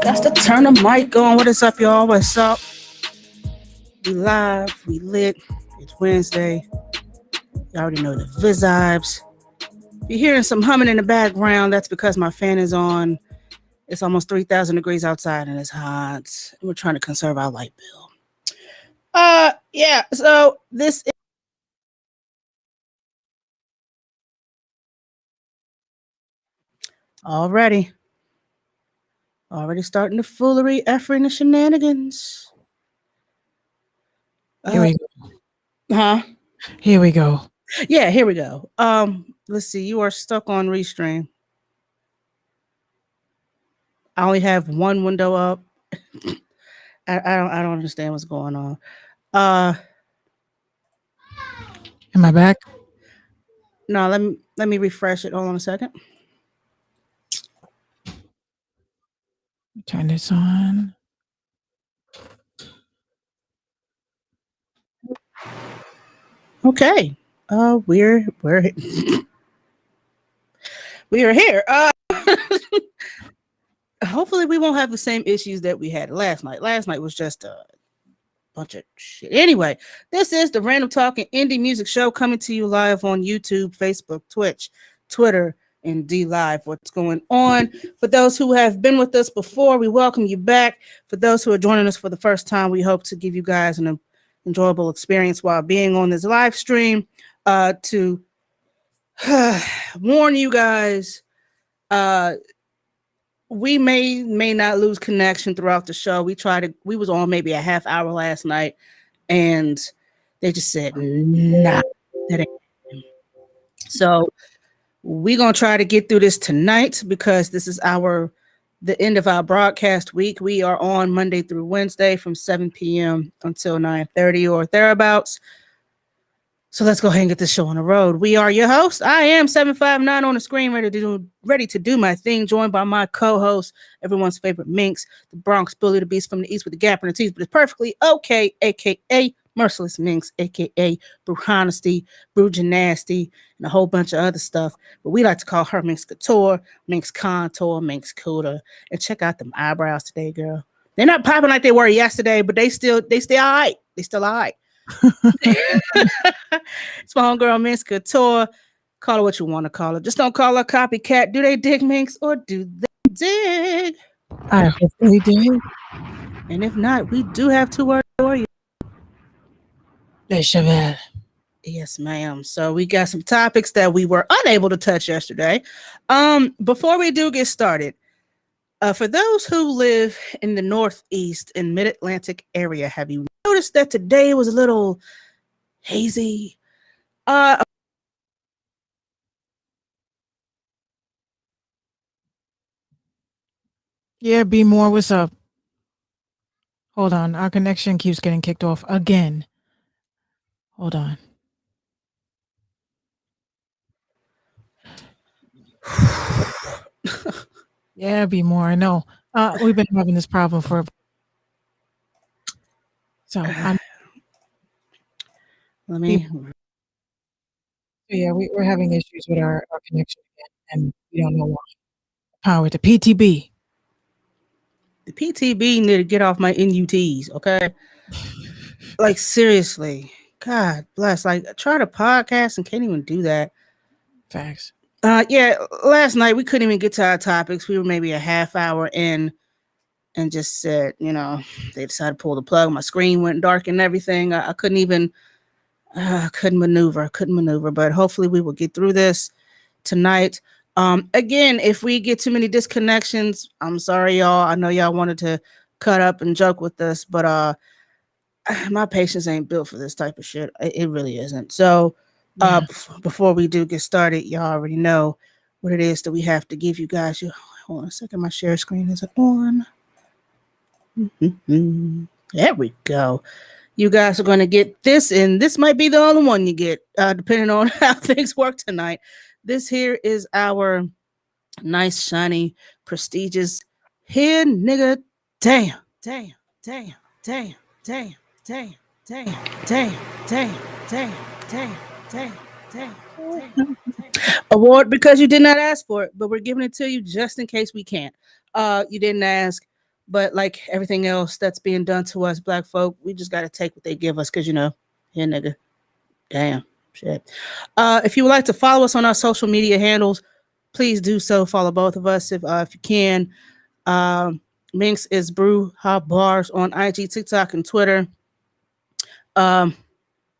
Got to turn the mic on. What is up, y'all? What's up? We live. We lit. It's Wednesday. You already know the vibes. If you're hearing some humming in the background, that's because my fan is on. It's almost 3,000 degrees outside and it's hot. We're trying to conserve our light bill. Yeah. So this is already starting the foolery, effing, the shenanigans. Here we go. Huh? Here we go. Yeah, here we go. Let's see. You are stuck on Restream. I only have one window up. I don't understand what's going on. Am I back? No, let me refresh it. Hold on a second. Turn this on. Okay. We're we are here. Hopefully we won't have the same issues that we had last night. Last night was just a bunch of shit. Anyway, this is the Random Talking Indie Music Show coming to you live on YouTube, Facebook, Twitch, Twitter, and D Live. What's going on? For those who have been with us before, we welcome you back. For those who are joining us for the first time, we hope to give you guys an enjoyable experience while being on this live stream. To warn you guys, we may not lose connection throughout the show. We was on maybe a half hour last night, and they just said, nah, that ain't. So we're gonna try to get through this tonight because this is the end of our broadcast week. We are on Monday through Wednesday from 7 p.m. until 9:30 or thereabouts. So let's go ahead and get this show on the road. We are your hosts. I am 759 on the screen, ready to do my thing, joined by my co-host, everyone's favorite Minx, the Bronx Bully, the Beast from the East with the gap in the teeth, but it's perfectly okay, aka Merciless Minx, aka Brew Honesty, Brew Gymnasty, and a whole bunch of other stuff. But we like to call her Minx Couture, Minx Contour, Minx Cuda. And check out them eyebrows today, girl. They're not popping like they were yesterday, but they still all right. They still all right. It's my homegirl Minx Couture. Call her what you want to call her. Just don't call her copycat. Do they dig, Minx, or do they dig? I hope they do. And if not, we do have 2 words for you. Yes, ma'am. So we got some topics that we were unable to touch yesterday. Before we do get started, for those who live in the Northeast and Mid-Atlantic area, have you noticed that today was a little hazy? Yeah, be more. What's up? Hold on. Our connection keeps getting kicked off again. Hold on. Yeah, be more. I know. We've been having this problem for. So Let me. Yeah, we're having issues with our connection again, and we don't know why. Power to PTB. The PTB need to get off my NUTs, okay? Like seriously, God bless. Like try to podcast and can't even do that. Facts. Yeah, last night we couldn't even get to our topics. We were maybe a half hour in, and just said, they decided to pull the plug. My screen went dark and everything. I couldn't even, couldn't maneuver. But hopefully we will get through this tonight. Again, if we get too many disconnections, I'm sorry, y'all. I know y'all wanted to cut up and joke with us, but my patience ain't built for this type of shit. It really isn't. So before we do get started, y'all already know what it is that we have to give you guys. Hold on a second. My share screen is on. There we go. You guys are going to get this, and this might be the only one you get, depending on how things work tonight. This here is our nice, shiny, prestigious here, nigga. Damn. Award because you did not ask for it, but we're giving it to you just in case we can't. You didn't ask, but like everything else that's being done to us black folk, we just got to take what they give us because, here, nigga. Damn. Shit. If you would like to follow us on our social media handles, please do so. Follow both of us if you can. Minx is Brew Hot Bars on IG, TikTok, and Twitter. And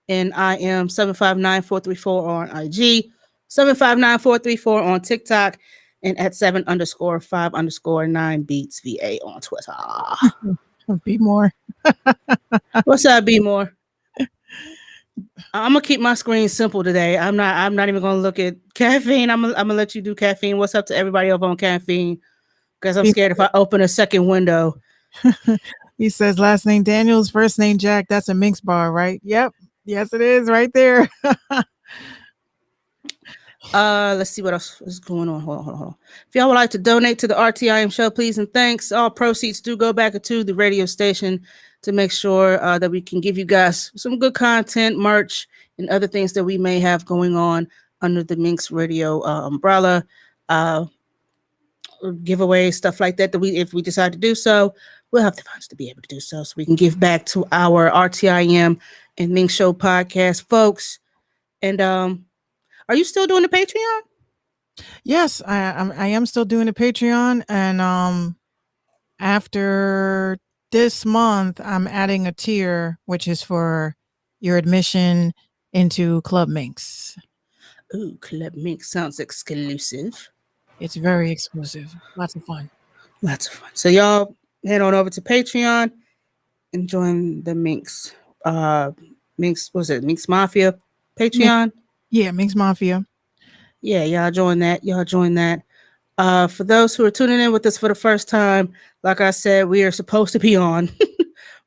I am 759-434 on IG, 759-434 on TikTok, and at 7_5_9 Beats VA on Twitter. Be more. What's up, Be More? I'm gonna keep my screen simple today. I'm not even gonna look at caffeine. I'm gonna let you do caffeine. What's up to everybody over on caffeine? Because I'm scared if I open a second window. He says last name Daniels, first name Jack. That's a Minx bar, right? Yep. Yes, it is right there. Let's see what else is going on. Hold on. If y'all would like to donate to the RTIM show, please and thanks. All proceeds do go back to the radio station to make sure that we can give you guys some good content, merch, and other things that we may have going on under the Minx Radio umbrella. Giveaways, stuff like that. If we decide to do so, we'll have the funds to be able to do so we can give back to our RTIM and Minx Show podcast folks. And are you still doing the Patreon? Yes, I am still doing the Patreon, and after this month, I'm adding a tier, which is for your admission into Club Minx. Ooh, Club Minx sounds exclusive. It's very exclusive. Lots of fun. So y'all head on over to Patreon and join the Minx. Minx, what was it? Minx Mafia Patreon? Yeah, Minx Mafia. Yeah, y'all join that. For those who are tuning in with us for the first time, like I said, we are supposed to be on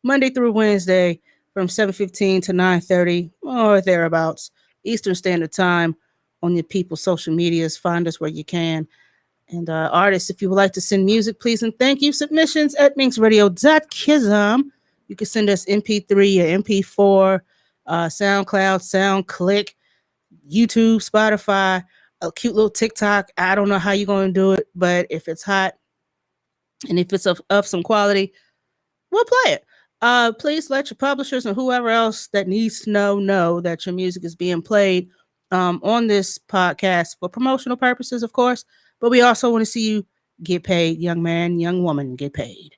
Monday through Wednesday from 7:15 to 9:30 or thereabouts Eastern Standard Time on your people's social medias. Find us where you can. And artists, if you would like to send music, please and thank you. Submissions at minxradio.kism. You can send us MP3 or MP4, SoundCloud, SoundClick, YouTube, Spotify, a cute little TikTok. I don't know how you're going to do it, but if it's hot and if it's of some quality, we'll play it. Please let your publishers and whoever else that needs to know that your music is being played on this podcast for promotional purposes, of course. But we also want to see you get paid, young man, young woman, get paid.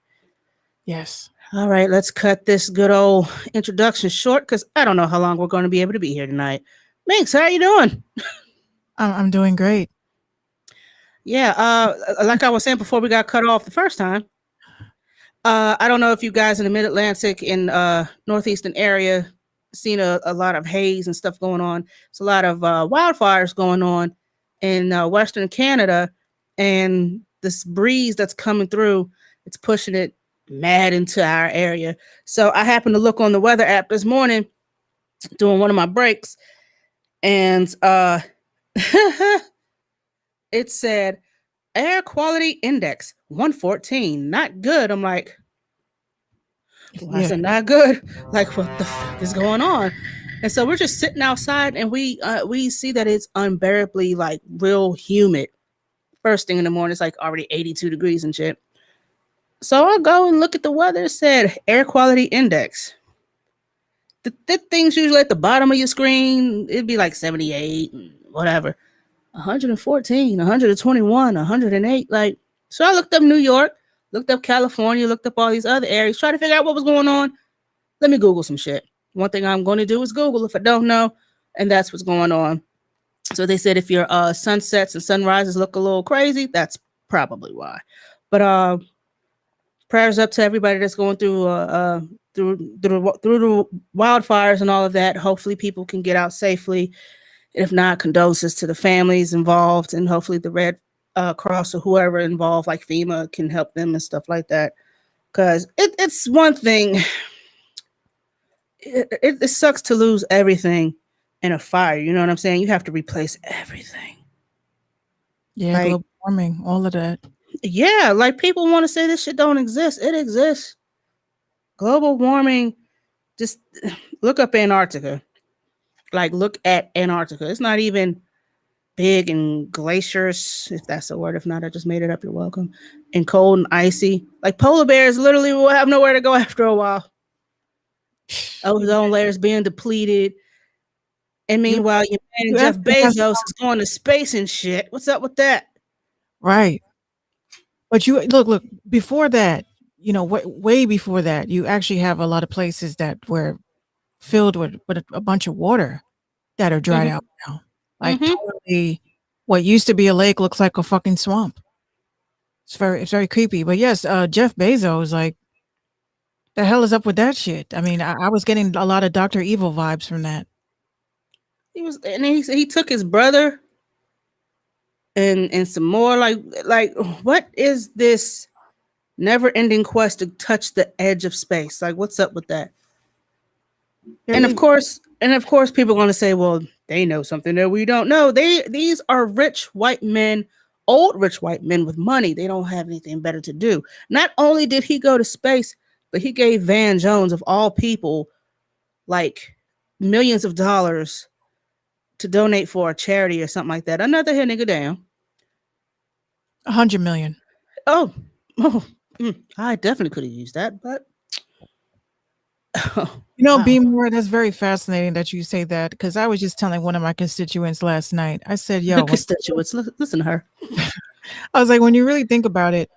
Yes. All right, let's cut this good old introduction short because I don't know how long we're going to be able to be here tonight. Minx, how are you doing? I'm doing great. Yeah, like I was saying before we got cut off the first time, I don't know if you guys in the Mid-Atlantic and Northeastern area seen a lot of haze and stuff going on. It's a lot of wildfires going on in Western Canada, and this breeze that's coming through, it's pushing it mad into our area. So I happened to look on the weather app this morning doing one of my breaks, and it said air quality index 114, not good. I'm like, well, I said not good. Like, what the fuck is going on? And so we're just sitting outside, and we see that it's unbearably like real humid. First thing in the morning, it's like already 82 degrees and shit. So I go and look at the weather. It said air quality index. The things usually at the bottom of your screen, it'd be like 78 and whatever. 114, 121, 108. Like, so I looked up New York, looked up California, looked up all these other areas, trying to figure out what was going on. Let me Google some shit. One thing I'm going to do is Google if I don't know, and that's what's going on. So they said if your sunsets and sunrises look a little crazy, that's probably why. But prayers up to everybody that's going through the wildfires and all of that. Hopefully people can get out safely. If not, condolences to the families involved, and hopefully the Red Cross or whoever involved, like FEMA, can help them and stuff like that. Because it's one thing. It sucks to lose everything in a fire. You know what I'm saying? You have to replace everything. Yeah, Like, global warming, all of that. yeah, like people want to say this shit don't exist. It exists. Global warming, just look up Antarctica. Like, look at Antarctica. It's not even big and glaciers, if that's a word. If not, I just made it up. You're welcome. And cold and icy. Like, polar bears literally will have nowhere to go after a while. Ozone layers being depleted. And meanwhile, your man Jeff Bezos is going to space and shit. What's up with that? Right. But you look before that, you know, way before that, you actually have a lot of places that were filled with a bunch of water that are dried out now. Like totally, what used to be a lake looks like a fucking swamp. It's very creepy. But yes, Jeff Bezos, like, the hell is up with that shit? I mean, I was getting a lot of Dr. Evil vibes from that. He took his brother and some more. Like what is this never-ending quest to touch the edge of space? Like, what's up with that? And of course, people are going to say, well, they know something that we don't know. These are rich white men, old rich white men with money. They don't have anything better to do. Not only did he go to space, but he gave Van Jones, of all people, like millions of dollars to donate for a charity or something like that. Another hit nigga down. 100 million. Oh, I definitely could have used that, but you know, wow. B More, that's very fascinating that you say that, because I was just telling one of my constituents last night. I said, yo, constituents, listen to her. I was like, when you really think about it,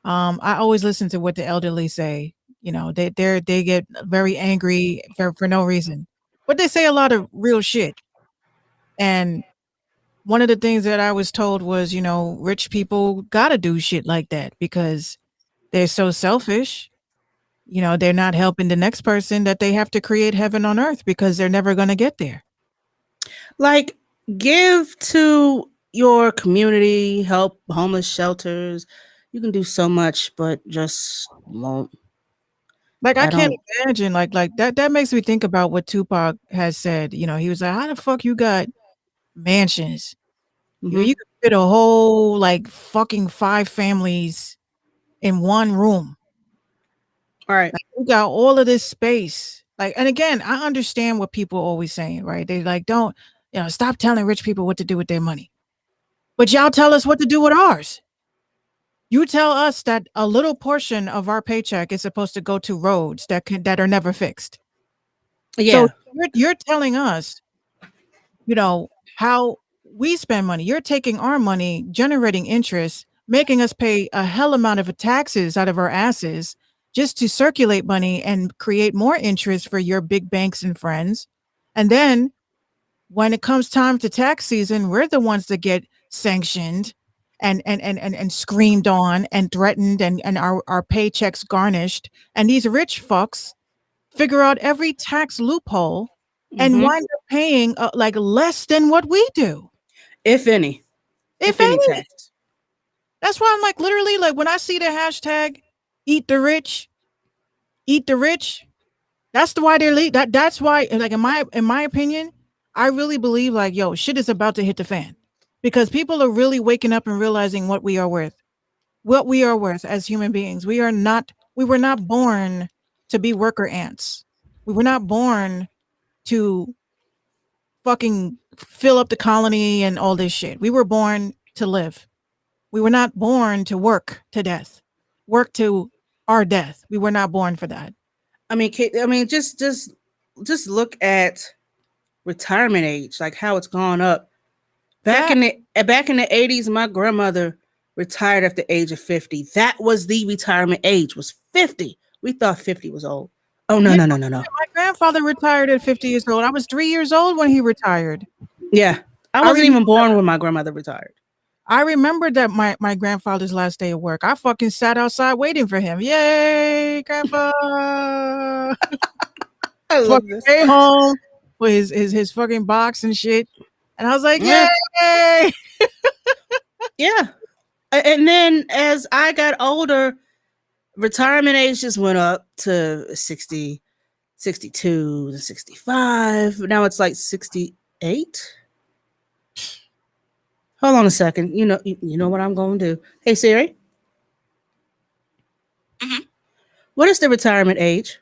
I always listen to what the elderly say. You know, they get very angry for no reason, but they say a lot of real shit. And one of the things that I was told was, you know, rich people gotta do shit like that because they're so selfish. You know, they're not helping the next person, that they have to create heaven on earth because they're never going to get there. Like, give to your community, help homeless shelters. You can do so much, but just won't. Like, I can't imagine, like that makes me think about what Tupac has said. You know, he was like, how the fuck you got mansions? You could fit a whole, like, fucking 5 families in one room. All right. Like, you got all of this space. Like, and again, I understand what people are always saying, right? They like, don't, you know, stop telling rich people what to do with their money. But y'all tell us what to do with ours. You tell us that a little portion of our paycheck is supposed to go to roads that are never fixed. Yeah. So you're telling us, you know, how we spend money. You're taking our money, generating interest, making us pay a hell amount of taxes out of our asses just to circulate money and create more interest for your big banks and friends. And then when it comes time to tax season, we're the ones that get sanctioned and screamed on and threatened and our paychecks garnished. And these rich fucks figure out every tax loophole and wind up paying like less than what we do. If any. If any tax. That's why I'm like, literally, like, when I see the hashtag eat the rich, that's the why they're that's why, like, in my opinion, I really believe, like, yo, shit is about to hit the fan, because people are really waking up and realizing what we are worth as human beings. We were not born to be worker ants. We were not born to fucking fill up the colony and all this shit. We were born to live. We were not born to work to death. Work to our death. We were not born for that. I mean, just look at retirement age, like how it's gone up. Back in the 80s, my grandmother retired at the age of 50. That was the retirement age, was 50. We thought 50 was old. Oh no. My grandfather retired at 50 years old. I was 3 years old when he retired. Yeah. I wasn't even born when my grandmother retired. I remember that my grandfather's last day of work. I fucking sat outside waiting for him. Yay, grandpa. I love this. Stay home with his fucking box and shit. And I was like, yay. Yeah. And then as I got older, retirement age just went up to 60, 62, 65. Now it's like 68. Hold on a second. You know what I'm going to do. Hey, Siri. Mm-hmm. What is the retirement age?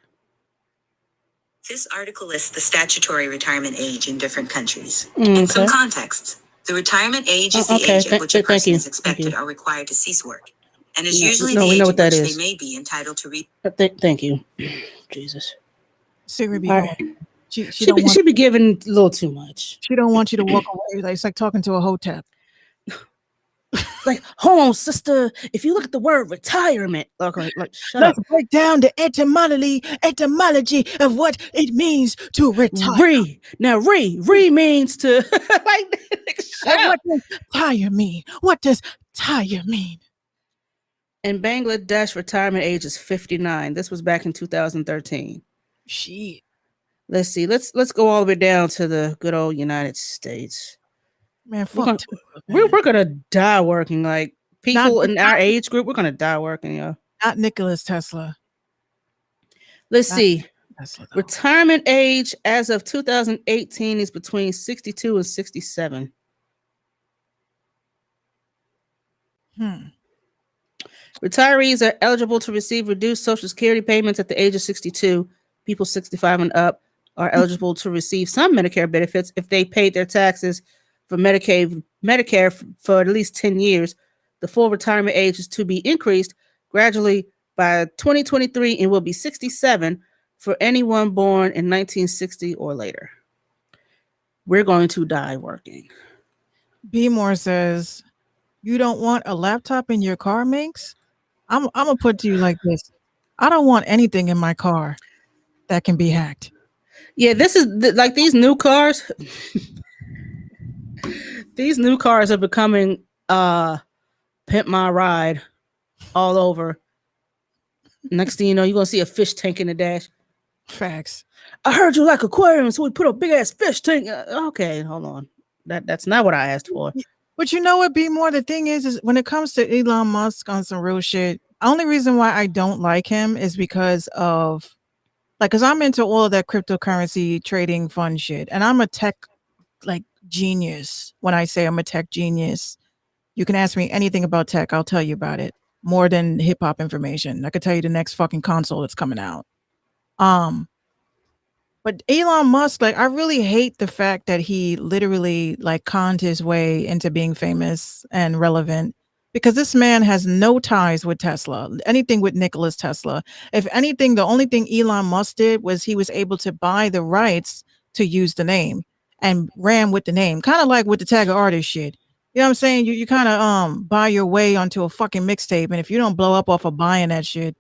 This article lists the statutory retirement age in different countries. Okay. In some contexts, the retirement age is the age at which a person is expected or required to cease work, and is usually the age at which they may be entitled to thank you. Jesus. Siri be Right. she be giving a little too much. She don't want you to walk away. Like, it's like talking to a hotep. Like, hold on, sister. If you look at the word retirement, okay, like shut Let's up. break down the etymology of what it means to retire. Re means to like shut up. What does tire mean? What does tire mean? In Bangladesh, retirement age is 59. This was back in 2013. Shit. Let's see. Let's go all the way down to the good old United States. Man, fuck. We're gonna die working. Like people in our age group, we're gonna die working, yo. Not Nicholas Tesla. Let's see. Tesla, retirement age as of 2018 is between 62 and 67. Retirees are eligible to receive reduced Social Security payments at the age of 62. People 65 and up are eligible to receive some Medicare benefits if they paid their taxes for Medicare for at least 10 years. The full retirement age is to be increased gradually by 2023 and will be 67 for anyone born in 1960 or later. We're going to die working. B More says, you don't want a laptop in your car, Minx? I'm gonna put it to you like this. I don't want anything in my car that can be hacked. Yeah, this is like these new cars. These new cars are becoming pimp my ride all over. Next thing you know, you're gonna see a fish tank in the dash. Facts. I heard you like aquariums, so we put a big ass fish tank. Okay, hold on. That's not what I asked for. But you know what, B More? The thing is when it comes to Elon Musk on some real shit, only reason why I don't like him is because of because I'm into all of that cryptocurrency trading fun shit, and I'm a tech genius. When I say I'm a tech genius, you can ask me anything about tech, I'll tell you about it. More than hip hop information. I could tell you the next fucking console that's coming out. But Elon Musk, I really hate the fact that he literally conned his way into being famous and relevant, because this man has no ties with Tesla, anything with Nicholas Tesla. If anything, the only thing Elon Musk did was he was able to buy the rights to use the name and ran with the name, kind of like with the tag artist shit. You know what I'm saying? You kind of buy your way onto a fucking mixtape, and if you don't blow up off of buying that shit,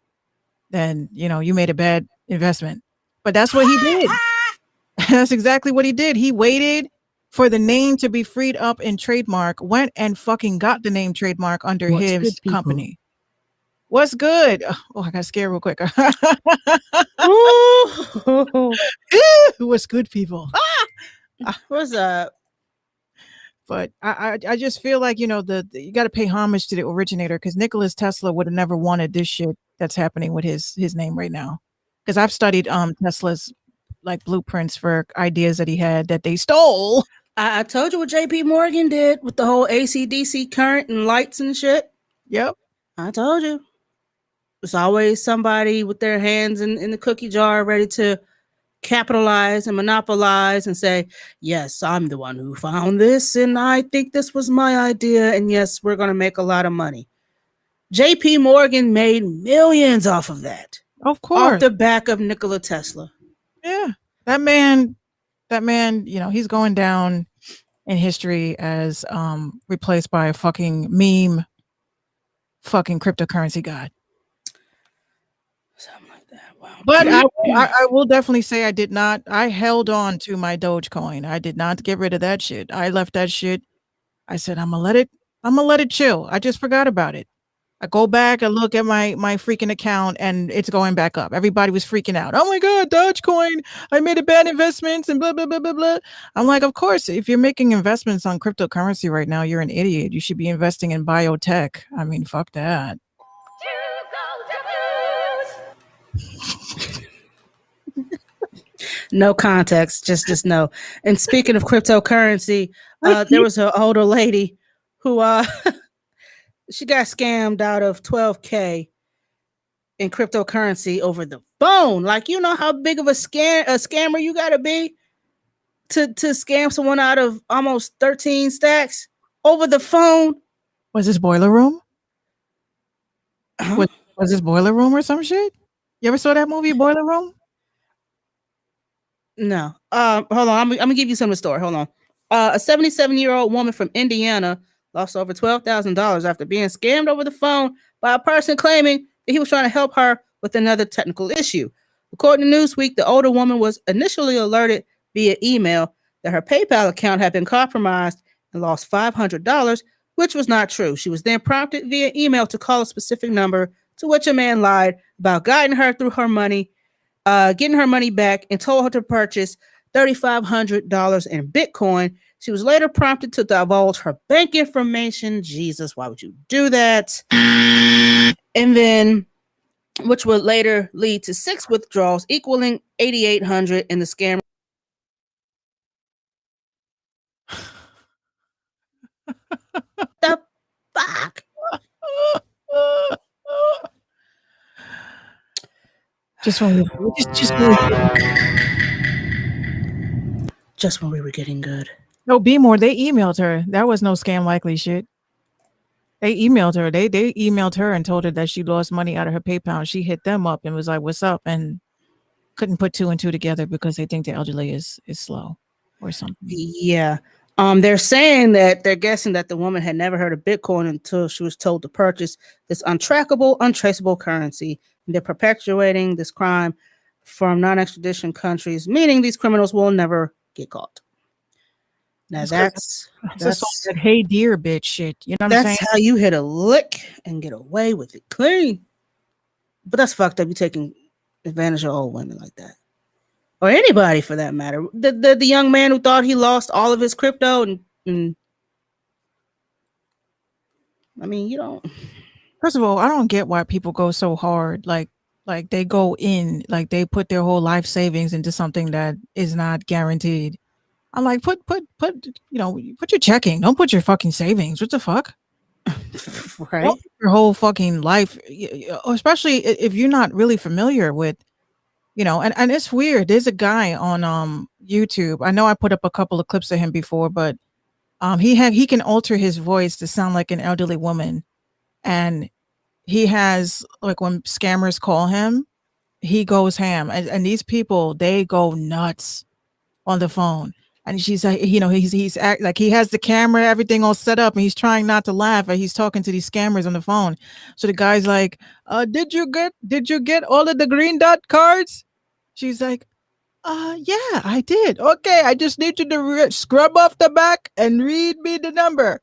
then you made a bad investment. But that's what he did. That's exactly what he did. He waited for the name to be freed up in trademark, went and fucking got the name trademark under his company. What's good? Oh, I got scared real quick. What's good, people? What's up? But I just feel like, you got to pay homage to the originator, because Nicholas Tesla would have never wanted this shit that's happening with his name right now. Because I've studied Tesla's blueprints for ideas that he had that they stole. I told you what JP Morgan did with the whole AC/DC current and lights and shit. Yep. I told you. There's always somebody with their hands in the cookie jar ready to capitalize and monopolize and say, yes, I'm the one who found this, and I think this was my idea, and yes, we're going to make a lot of money. JP Morgan made millions off of that. Of course. Off the back of Nikola Tesla. Yeah. That man, he's going down in history as replaced by a fucking meme fucking cryptocurrency god. Something like that. Wow. But I will definitely say I held on to my Dogecoin. I did not get rid of that shit. I left that shit. I said, I'm gonna let it chill. I just forgot about it. I go back and look at my freaking account and it's going back up. Everybody was freaking out. Oh my God, Dogecoin. I made a bad investments and blah, blah, blah, blah, blah. I'm like, of course, if you're making investments on cryptocurrency right now, you're an idiot. You should be investing in biotech. I mean, fuck that. No context, just no. And speaking of cryptocurrency, there was an older lady who she got scammed out of $12,000 in cryptocurrency over the phone. Like, you know how big of a scammer you gotta be to scam someone out of almost 13 stacks over the phone. Was this Boiler Room? Was this Boiler Room or some shit? You ever saw that movie Boiler Room? No. Hold on. I'm gonna give you some of the story. Hold on. A 77-year-old woman from Indiana lost over $12,000 after being scammed over the phone by a person claiming that he was trying to help her with another technical issue. According to Newsweek, the older woman was initially alerted via email that her PayPal account had been compromised and lost $500, which was not true. She was then prompted via email to call a specific number, to which a man lied about guiding her through her money, getting her money back, and told her to purchase $3,500 in Bitcoin. She was later prompted to divulge her bank information. Jesus, why would you do that? And then, which would later lead to 6 withdrawals equaling $8,800 in the scam. The fuck? Just when we were getting good. No, Be More, they emailed her. That was no scam likely shit. They emailed her. They emailed her and told her that she lost money out of her PayPal. She hit them up and was like, "What's up?" and couldn't put 2 and 2 together because they think the elderly is slow or something. Yeah. They're saying that they're guessing that the woman had never heard of Bitcoin until she was told to purchase this untrackable, untraceable currency. And they're perpetuating this crime from non-extradition countries, meaning these criminals will never get caught. Now that's that hey dear bitch shit. You know what I'm saying? That's how you hit a lick and get away with it clean. But that's fucked up. You taking advantage of old women like that, or anybody for that matter. The young man who thought he lost all of his crypto and I mean, you don't. First of all, I don't get why people go so hard. Like they go in, like they put their whole life savings into something that is not guaranteed. I'm like, put your checking. Don't put your fucking savings. What the fuck? Right. Don't put your whole fucking life, especially if you're not really familiar with, and it's weird. There's a guy on YouTube. I know I put up a couple of clips of him before, but he can alter his voice to sound like an elderly woman. And he has, like, when scammers call him, he goes ham. And these people, they go nuts on the phone. And she's like, he's like, he has the camera, everything all set up, and he's trying not to laugh, and he's talking to these scammers on the phone. So the guy's like, did you get all of the green dot cards? She's like, yeah, I did. Okay, I just need you to scrub off the back and read me the number.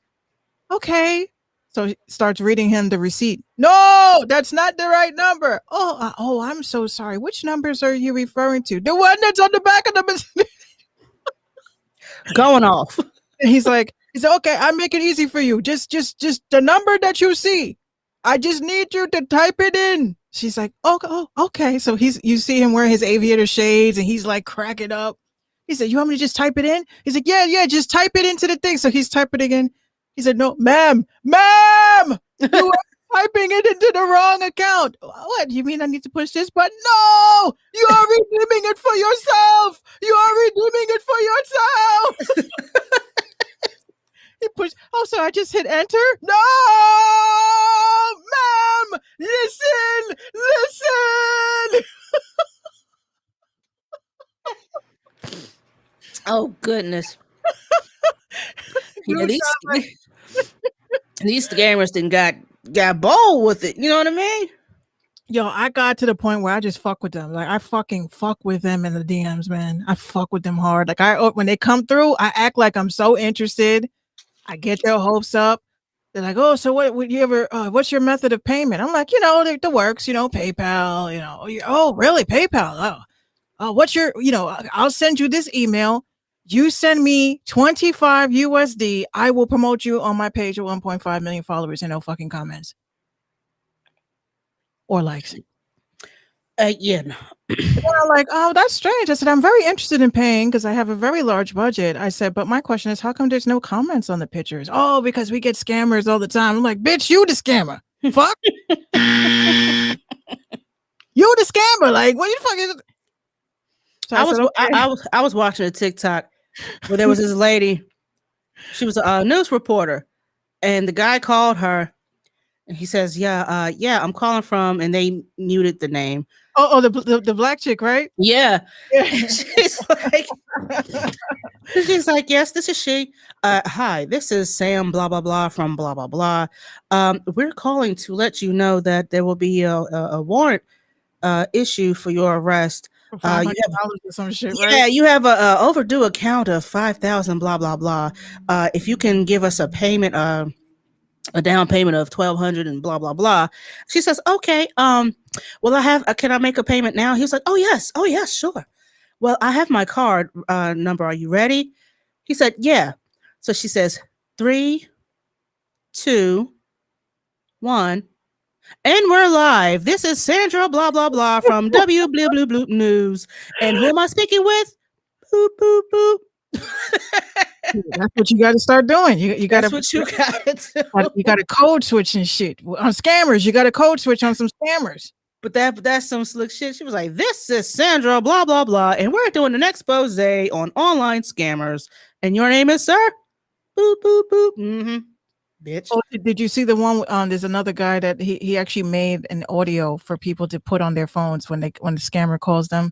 Okay. So he starts reading him the receipt. No, that's not the right number. Oh, I'm so sorry. Which numbers are you referring to? The one that's on the back of the machine. Going off. He's like, okay, I'll make it easy for you. Just the number that you see. I just need you to type it in. She's like, oh, okay. So you see him wearing his aviator shades and he's like cracking up. He said, you want me to just type it in? He's like, yeah, just type it into the thing. So he's typing it in. He said, no, ma'am, you are typing it into the wrong account. What? You mean I need to push this button? No! You are redeeming it for yourself! You are redeeming it for yourself! He pushed. Oh, so I just hit enter? No! Ma'am! Listen! Oh, goodness. Yeah, these scammers done got bold with it. You know what I mean? Yo, I got to the point where I just fuck with them. Like I fucking fuck with them in the DMs, man. I fuck with them hard. Like when they come through, I act like I'm so interested. I get their hopes up. They're like, "Oh, so what would you ever? What's your method of payment?" I'm like, the works. PayPal. Oh, really? PayPal? Oh, what's your? I'll send you this email. You send me 25 USD. I will promote you on my page with 1.5 million followers and no fucking comments or likes. Yeah. No. I'm like, oh, that's strange. I said, I'm very interested in paying because I have a very large budget. I said, but my question is, how come there's no comments on the pictures? Oh, because we get scammers all the time. I'm like, bitch, you the scammer. Fuck. You the scammer. Like, what the fuck is it? So I was watching a TikTok where there was this lady. She was a news reporter, and the guy called her, and he says, "Yeah, I'm calling from," and they muted the name. Oh, the black chick, right? Yeah. she's like, yes, this is she. Hi, this is Sam, blah blah blah from blah blah blah. We're calling to let you know that there will be a warrant issue for your arrest. You have, or some shit, right? Yeah, you have a overdue account of 5,000, blah blah blah. If you can give us a payment, a down payment of 1,200 and blah blah blah. She says, okay. Well, can I make a payment now? He was like, oh yes, sure. Well, I have my card number. Are you ready? He said, yeah. So she says, 3, 2, 1. And we're live. This is Sandra, blah, blah, blah, from W Blue Blue Bloop News. And who am I speaking with? Boop, boop, boop. That's what you got to start doing. You got to. That's what you got to do. You got to code switch and shit on scammers. You got to code switch on some scammers. But that's some slick shit. She was like, "This is Sandra, blah blah blah, and we're doing an expose on online scammers. And your name is Sir? Boop boop boop. Mm-hmm. Bitch." Oh, did you see the one? There's another guy that he actually made an audio for people to put on their phones when the scammer calls them.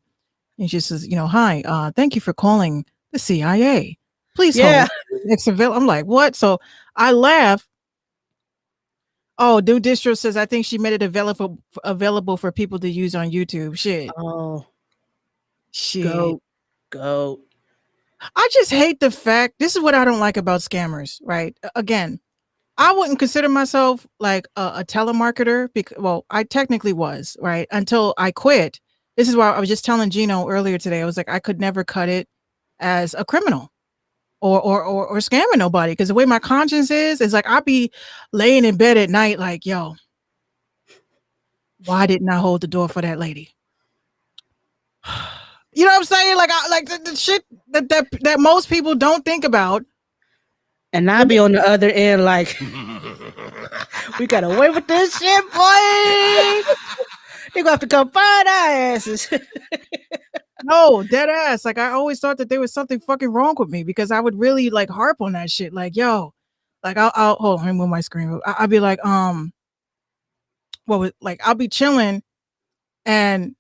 He just says, "Hi, thank you for calling the CIA. Please hold next available." I'm like, what? So I laugh. Oh, New Distro says, I think she made it available for people to use on YouTube. Shit. Oh, shit. Go. I just hate the fact. This is what I don't like about scammers, right? Again, I wouldn't consider myself like a telemarketer because, well, I technically was, right? Until I quit. This is why I was just telling Gino earlier today. I was like, I could never cut it as a criminal. Or scamming nobody, because the way my conscience is like I'll be laying in bed at night like, yo, why didn't I hold the door for that lady? You know what I'm saying? Like the shit that most people don't think about. And I'll be on the other end like, we got away with this shit, boy. They're gonna have to come find our asses. No, dead ass. Like I always thought that there was something fucking wrong with me because I would really like harp on that shit. Like, yo, like I'll hold on, let me move my screen. I'll be like, I'll be chilling and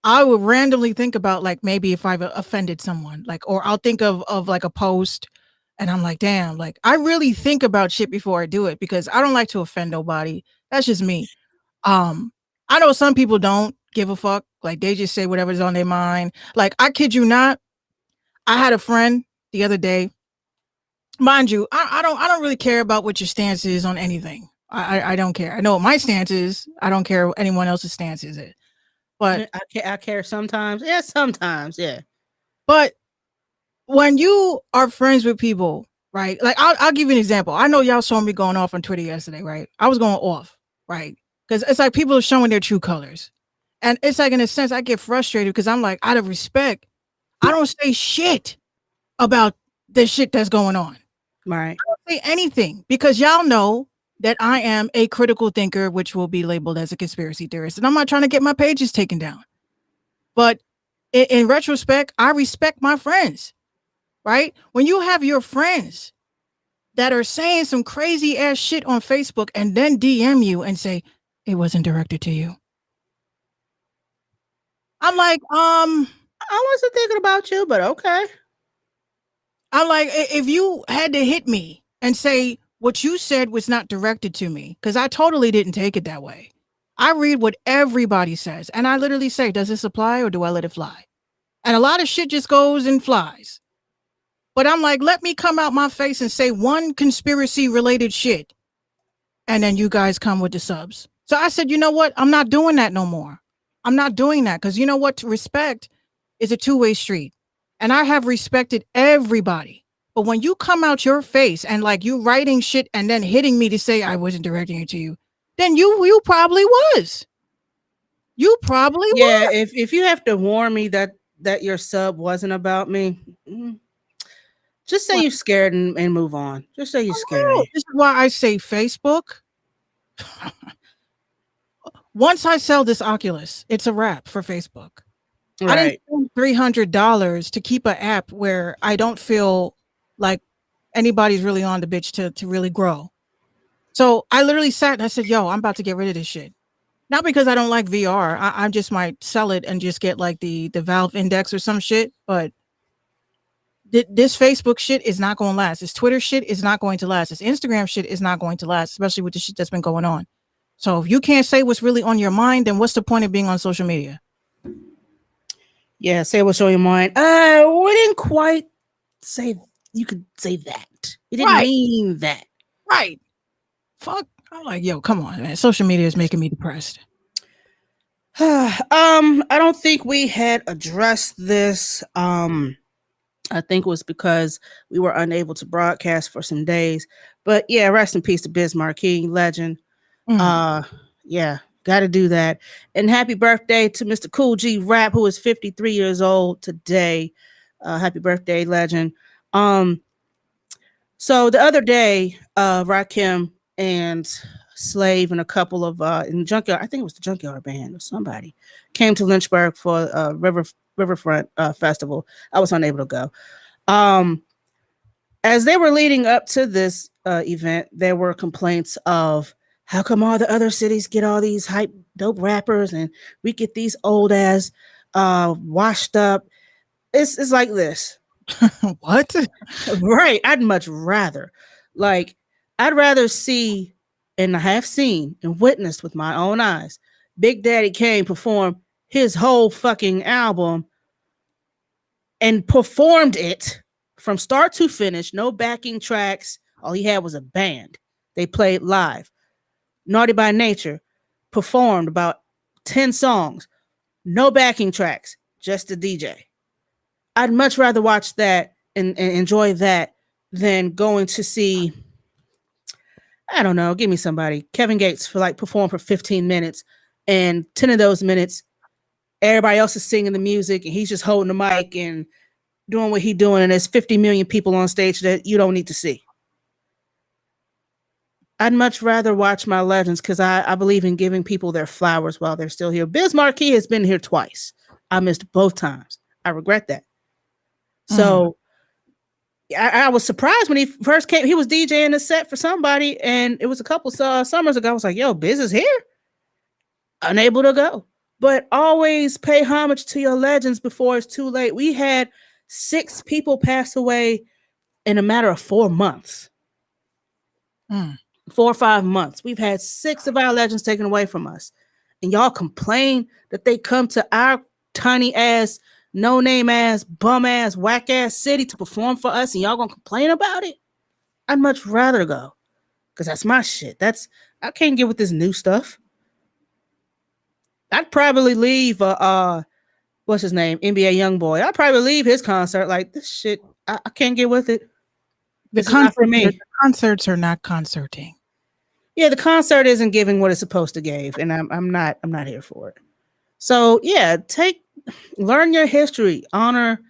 I would randomly think about like maybe if I've offended someone, like, or I'll think of like a post and I'm like, damn, like I really think about shit before I do it because I don't like to offend nobody. That's just me. I know some people don't give a fuck. Like they just say whatever's on their mind. Like I kid you not, I had a friend the other day. Mind you, I don't really care about what your stance is on anything. I don't care. I know what my stance is. I don't care what anyone else's stance is. But I care sometimes. Yeah, sometimes. Yeah. But when you are friends with people, right? Like I'll give you an example. I know y'all saw me going off on Twitter yesterday, right? I was going off, right? Because it's like people are showing their true colors. And it's like, in a sense, I get frustrated because I'm like, out of respect, I don't say shit about the shit that's going on. Right. I don't say anything because y'all know that I am a critical thinker, which will be labeled as a conspiracy theorist. And I'm not trying to get my pages taken down. But in retrospect, I respect my friends, right? When you have your friends that are saying some crazy ass shit on Facebook and then DM you and say, it wasn't directed to you. I'm like, I wasn't thinking about you, but okay. I'm like, if you had to hit me and say what you said was not directed to me, because I totally didn't take it that way. I read what everybody says, and I literally say, does this apply or do I let it fly? And a lot of shit just goes and flies. But I'm like, let me come out my face and say one conspiracy related shit. And then you guys come with the subs. So I said, you know what? I'm not doing that no more. I'm not doing that because you know what? Respect is a two-way street. And I have respected everybody. But when you come out your face and like you writing shit and then hitting me to say I wasn't directing it to you, then you probably was. You probably was. Yeah, if you have to warn me that your sub wasn't about me, just say you're scared and move on. Just say you're scared. This is why I say Facebook. Once I sell this Oculus, it's a wrap for Facebook. Right. I didn't spend $300 to keep an app where I don't feel like anybody's really on the bitch to really grow. So I literally sat and I said, yo, I'm about to get rid of this shit. Not because I don't like VR. I just might sell it and just get like the Valve Index or some shit. But this Facebook shit is not going to last. This Twitter shit is not going to last. This Instagram shit is not going to last, especially with the shit that's been going on. So if you can't say what's really on your mind, then what's the point of being on social media? Yeah, say what's on your mind. We didn't quite say you could say that. You didn't mean that. Right. Fuck. I'm like, yo, come on, man. Social media is making me depressed. I don't think we had addressed this. I think it was because we were unable to broadcast for some days. But yeah, rest in peace to Biz Markie, legend. Yeah, got to do that. And happy birthday to Mr. Kool G Rap, who is 53 years old today. Happy birthday, legend. So the other day, Rakim and Slave and a couple of in Junkyard, I think it was the Junkyard Band or somebody, came to Lynchburg for Riverfront Festival. I was unable to go. As they were leading up to this event, there were complaints of how come all the other cities get all these hype dope rappers and we get these old ass washed up. It's like this. What? Right. I'd much rather I'd rather see, and I have seen and witnessed with my own eyes, Big Daddy Kane perform his whole fucking album and performed it from start to finish, no backing tracks. All he had was a band. They played live. Naughty by Nature performed about 10 songs, no backing tracks, just a DJ. I'd much rather watch that and enjoy that than going to see, I don't know, give me somebody, Kevin Gates for perform for 15 minutes and 10 of those minutes, everybody else is singing the music and he's just holding the mic and doing what he's doing. And there's 50 million people on stage that you don't need to see. I'd much rather watch my legends because I believe in giving people their flowers while they're still here. Biz Markie has been here twice. I missed both times. I regret that. So I was surprised when he first came. He was DJing a set for somebody, and it was a couple summers ago. I was like, yo, Biz is here. Unable to go. But always pay homage to your legends before it's too late. We had 6 people pass away in a matter of 4 months. 4 or 5 months. We've had 6 of our legends taken away from us. And y'all complain that they come to our tiny ass, no name ass, bum ass, whack ass city to perform for us, and y'all gonna complain about it? I'd much rather go. Because that's my shit. I can't get with this new stuff. I'd probably leave what's his name? NBA Youngboy. I'd probably leave his concert like this shit. I can't get with it. The concerts are not concerting. Yeah, the concert isn't giving what it's supposed to give, and I'm not here for it. So yeah, learn your history, honor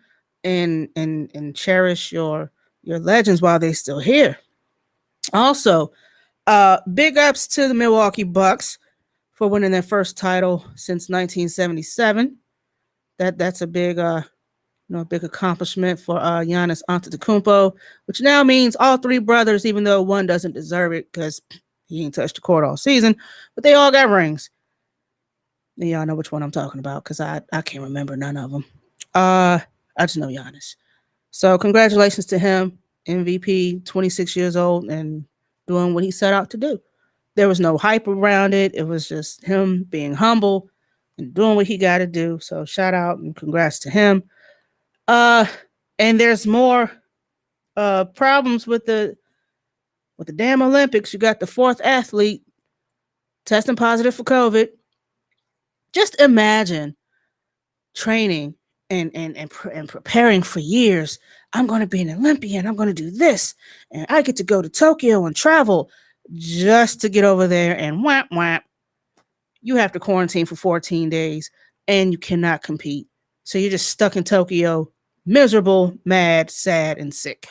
and cherish your legends while they're still here. Also, Big ups to the Milwaukee Bucks for winning their first title since 1977. That's a big big accomplishment for Giannis Antetokounmpo, which now means all three brothers, even though one doesn't deserve it because he ain't touched the court all season, but they all got rings. And y'all know which one I'm talking about because I can't remember none of them. I just know Giannis. So congratulations to him, MVP, 26 years old, and doing what he set out to do. There was no hype around it. It was just him being humble and doing what he got to do. So shout out and congrats to him. And there's more problems with the damn Olympics. You got the fourth athlete testing positive for COVID. Just imagine training and preparing for years. I'm going to be an Olympian. I'm going to do this. And I get to go to Tokyo and travel just to get over there and whap, whap. You have to quarantine for 14 days and you cannot compete. So you're just stuck in Tokyo, miserable, mad, sad, and sick.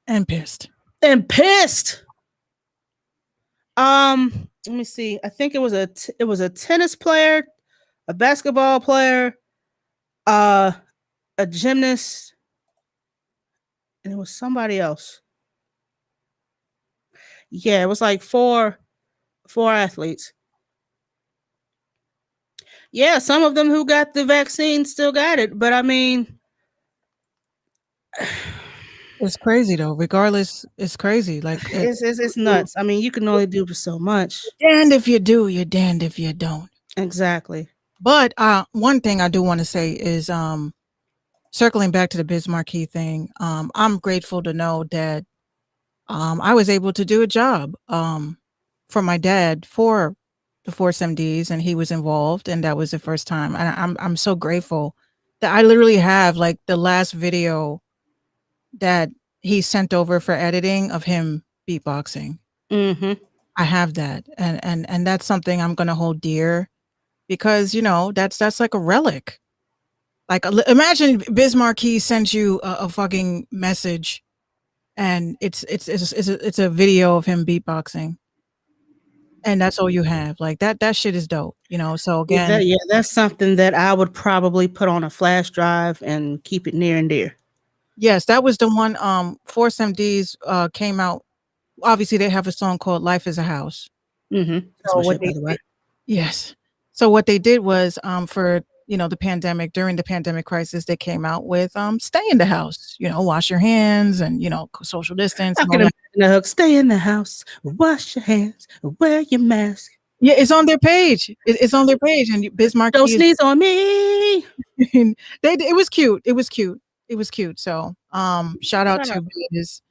And pissed. Let me see. I think it was a tennis player, a basketball player, a gymnast, and it was somebody else. Yeah, it was like four athletes. Yeah, some of them who got the vaccine still got it, but I mean, it's crazy though. Regardless, it's crazy. Like it's nuts. I mean, you can only do so much. Damned if you do, you're damned if you don't. Exactly. But one thing I do want to say is circling back to the Biz Markie thing. I'm grateful to know that I was able to do a job for my dad for the Force MDs, and he was involved, and that was the first time. And I'm so grateful that I literally have like the last video that he sent over for editing of him beatboxing. Mm-hmm. I have that, and that's something I'm gonna hold dear because that's like a relic. Like imagine Biz Markie sends you a fucking message. And it's a video of him beatboxing, and that's all you have. Like that shit is dope, So again, that's something that I would probably put on a flash drive and keep it near and dear. Yes, that was the one. Force MDs came out. Obviously, they have a song called "Life Is a House." Mm-hmm. So what they did, yes. So what they did was for the pandemic, during the pandemic crisis, they came out with stay in the house, wash your hands and social distance. I can imagine the hook, stay in the house, wash your hands, wear your mask. Yeah, it's on their page. It's on their page, and Biz Markie don't sneeze on me. It was cute. It was cute. So shout out to Biz.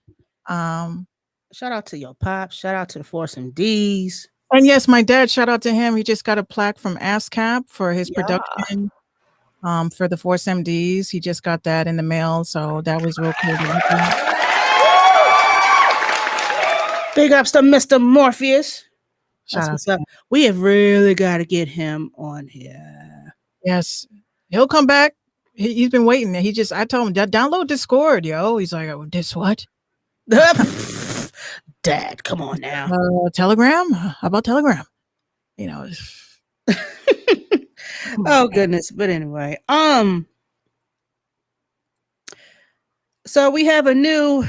Shout out to your pops, shout out to the Force MDs. And yes, my dad, shout out to him. He just got a plaque from ASCAP for his production for the Force MDs. He just got that in the mail, so that was real cool. Big ups to Mr. Morpheus. Shout out. We have really got to get him on here. Yes, he'll come back. He's been waiting. I told him, download Discord, yo. He's like, oh, this what? Dad, come on now. Telegram? How about Telegram? Oh goodness. But anyway, so we have a new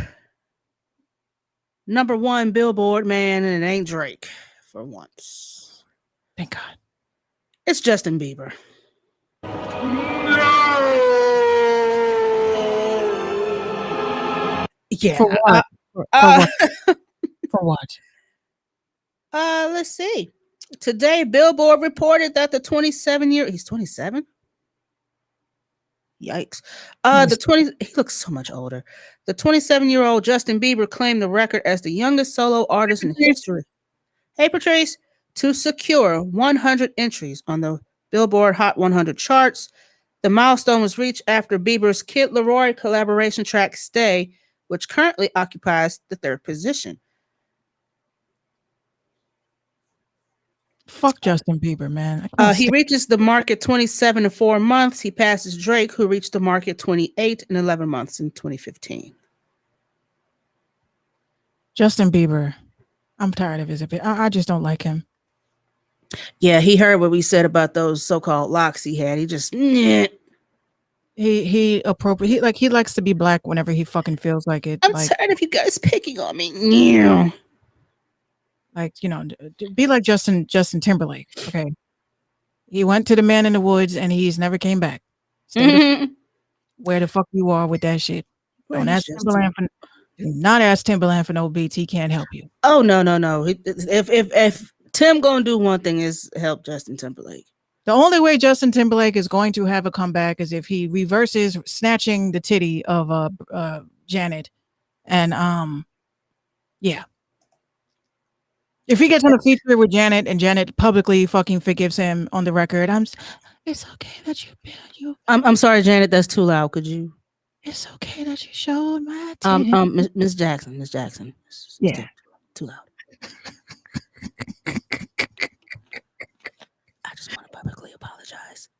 #1 Billboard man, and it ain't Drake for once. Thank God. It's Justin Bieber. Yeah. For what? For what? Let's see. Today, Billboard reported that the 27-year, he's 27? Yikes. He looks so much older. The 27-year-old Justin Bieber claimed the record as the youngest solo artist in history. Hey, Patrice, to secure 100 entries on the Billboard Hot 100 charts. The milestone was reached after Bieber's Kid Laroi collaboration track Stay, which currently occupies the 3rd position. Fuck Justin Bieber, man. He reaches the mark at 27 in 4 months. He passes Drake, who reached the mark at 28 in 11 months in 2015. Justin Bieber. I'm tired of his opinion. I just don't like him. Yeah, he heard what we said about those so-called locks he had. He just he appropriate. He likes to be black whenever he fucking feels like it. I'm tired of you guys picking on me. Yeah. Like, be like Justin Timberlake. Okay. He went to the Man in the Woods and he's never came back. Where the fuck you are with that shit? Don't ask Timberland for, not ask Timberland for no beats. He can't help you. Oh no. If Tim gonna do one thing is help Justin Timberlake. The only way Justin Timberlake is going to have a comeback is if he reverses snatching the titty of Janet, and yeah. If he gets on a feature with Janet and Janet publicly fucking forgives him on the record, it's okay that you. I'm sorry, Janet. That's too loud. Could you? It's okay that you showed my titty. Miss Jackson. Yeah, too loud. I just want to publicly apologize,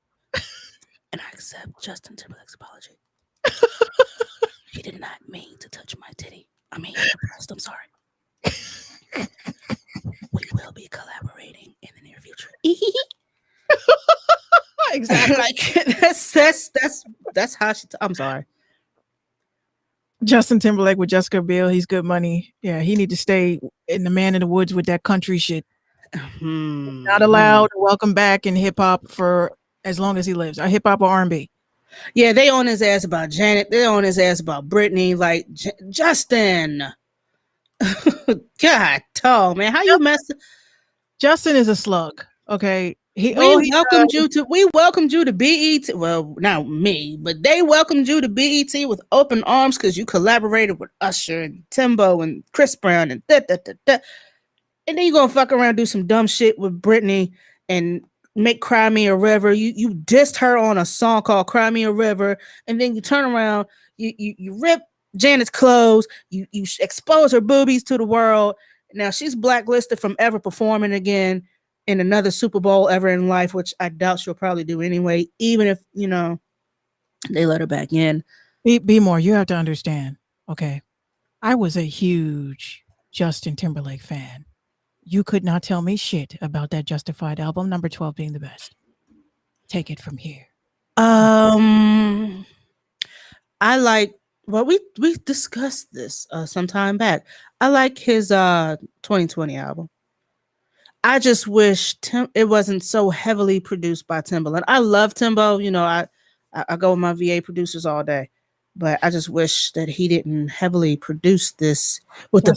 and I accept Justin Timberlake's apology. He did not mean to touch my titty. I mean, I'm sorry. We will be collaborating in the near future. Exactly. Like that's how she. I'm sorry. Justin Timberlake with Jessica Biel, he's good money. Yeah, he need to stay in the Man in the Woods with that country shit. Not allowed to welcome back in hip hop for as long as he lives. Or hip hop or R&B. Yeah, they on his ass about Janet. They on his ass about Britney. Like Justin. God, tall man, how you mess? Justin is a slug. Okay, we welcomed you to BET. Well, not me, but they welcomed you to BET with open arms because you collaborated with Usher and Timbo and Chris Brown and and then you gonna fuck around, do some dumb shit with Britney and make Cry Me a River. You dissed her on a song called Cry Me a River, and then you turn around, you rip Janet's clothes, you expose her boobies to the world. Now she's blacklisted from ever performing again in another Super Bowl ever in life, which I doubt she'll probably do anyway, even if they let her back in. Be more, you have to understand. Okay, I was a huge Justin Timberlake fan. You could not tell me shit about that Justified album, number 12 being the best. Take it from here. I like. Well, we discussed this some time back. I like his 2020 album. I just wish it wasn't so heavily produced by Timbaland. I love Timbo. I go with my VA producers all day, but I just wish that he didn't heavily produce this with the.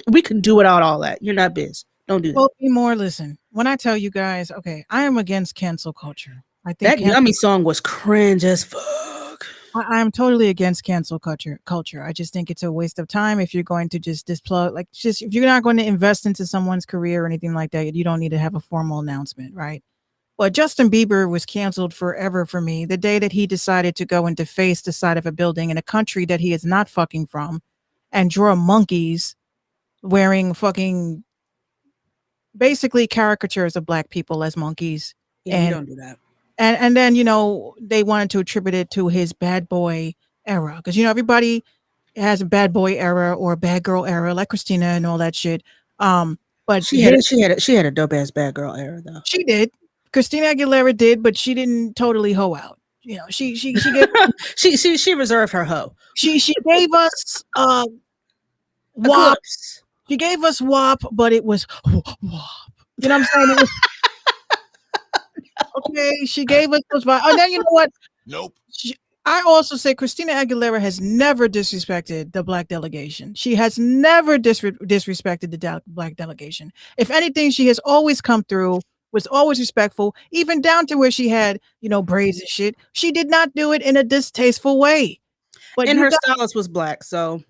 We can do without all that. You're not biz. Don't do that. Well, be more. Listen, when I tell you guys, okay, I am against cancel culture. I think that Yummy song was cringe as fuck. I'm totally against cancel culture. I just think it's a waste of time if you're going to just displug, if you're not going to invest into someone's career or anything like that, you don't need to have a formal announcement, right? But Justin Bieber was canceled forever for me the day that he decided to go and deface the side of a building in a country that he is not fucking from and draw monkeys wearing fucking basically caricatures of black people as monkeys. Yeah, and you don't do that. And then, they wanted to attribute it to his bad boy era. Because, everybody has a bad boy era or a bad girl era, like Christina and all that shit. But she had a dope ass bad girl era though. She did. Christina Aguilera did, but she didn't totally hoe out. She gave, she reserved her hoe. She gave us WAP. She gave us WAP, but it was WAP. You know what I'm saying? Okay, she gave us those vibes. And then you know what? Nope. I also say Christina Aguilera has never disrespected the black delegation. She has never disrespected the black delegation. If anything, she has always come through, was always respectful, even down to where she had, braids and shit. She did not do it in a distasteful way. But her stylist was black, so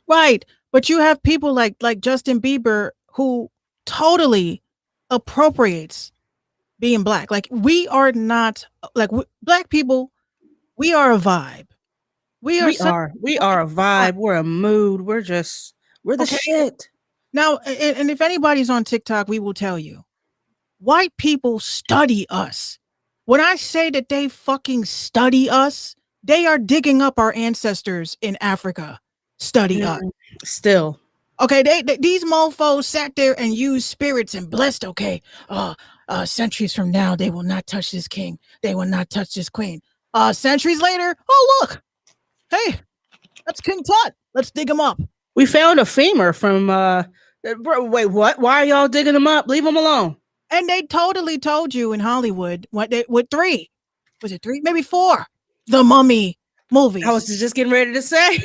right. But you have people like Justin Bieber who totally appropriates being black. Like we are not black people. We are a vibe. We are a vibe. We're a mood. We're the shit. Now, and if anybody's on TikTok, we will tell you, white people study us. When I say that they fucking study us, they are digging up our ancestors in Africa, study us. Still. Okay, these mofos sat there and used spirits and blessed, okay, centuries from now, they will not touch this king. They will not touch this queen. Centuries later, oh, look. Hey, that's King Tut. Let's dig him up. We found a femur from, wait, what? Why are y'all digging him up? Leave him alone. And they totally told you in Hollywood with 3. Was it 3? Maybe 4. The Mummy movies. I was just getting ready to say.